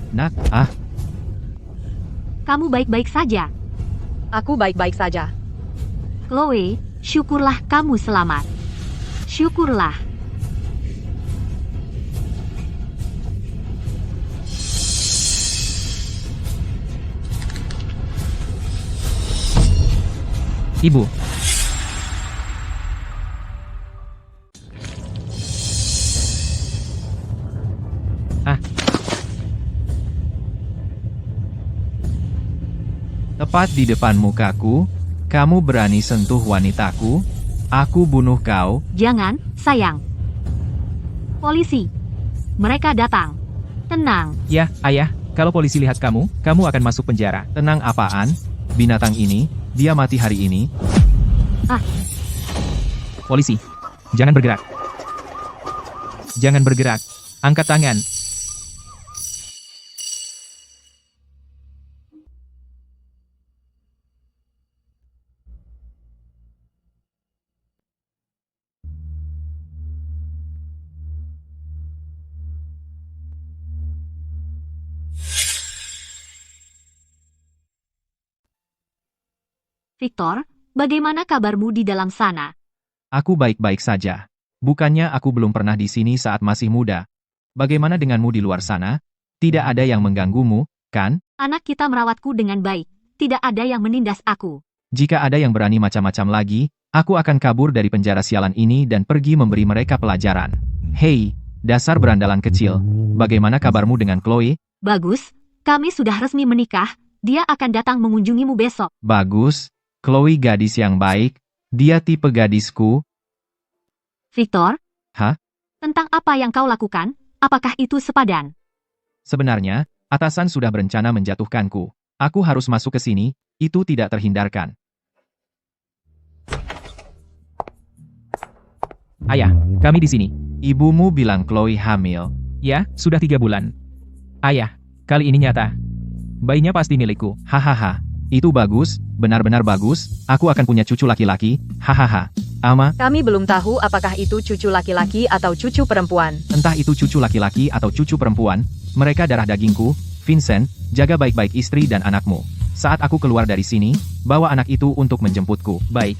D: Nak,
C: Kamu baik-baik saja.
B: Aku baik-baik saja.
C: Chloe, syukurlah kamu selamat. Syukurlah.
A: Ibu.
D: tepat di depan mukaku, kamu berani sentuh wanitaku? Aku bunuh kau.
C: Jangan, sayang. Polisi. Mereka datang. Tenang.
A: Ya, ayah, kalau polisi lihat kamu, kamu akan masuk penjara.
D: Tenang apaan? Binatang ini, dia mati hari ini.
A: Polisi, jangan bergerak. Jangan bergerak. Angkat tangan.
C: Victor, bagaimana kabarmu di dalam sana?
D: Aku baik-baik saja. Bukannya aku belum pernah di sini saat masih muda. Bagaimana denganmu di luar sana? Tidak ada yang mengganggumu, kan?
C: Anak kita merawatku dengan baik. Tidak ada yang menindas aku.
D: Jika ada yang berani macam-macam lagi, aku akan kabur dari penjara sialan ini dan pergi memberi mereka pelajaran. Hei, dasar berandalan kecil. Bagaimana kabarmu dengan Chloe?
C: Bagus, kami sudah resmi menikah. Dia akan datang mengunjungimu besok.
D: Bagus. Chloe gadis yang baik. Dia tipe gadisku.
C: Victor?
D: Hah?
C: Tentang apa yang kau lakukan, apakah itu sepadan?
D: Sebenarnya, atasan sudah berencana menjatuhkanku. Aku harus masuk ke sini, itu tidak terhindarkan.
A: Ayah, kami di sini.
D: Ibumu bilang Chloe hamil.
A: Ya, sudah 3 bulan. Ayah, kali ini nyata. Bayinya pasti milikku.
D: Hahaha. Itu bagus, benar-benar bagus. Aku akan punya cucu laki-laki. Hahaha. Ama,
B: Kami belum tahu apakah itu cucu laki-laki atau cucu perempuan.
D: entah itu cucu laki-laki atau cucu perempuan, mereka darah dagingku. Vincent, jaga baik-baik istri dan anakmu. Saat aku keluar dari sini, bawa anak itu untuk menjemputku.
A: Baik.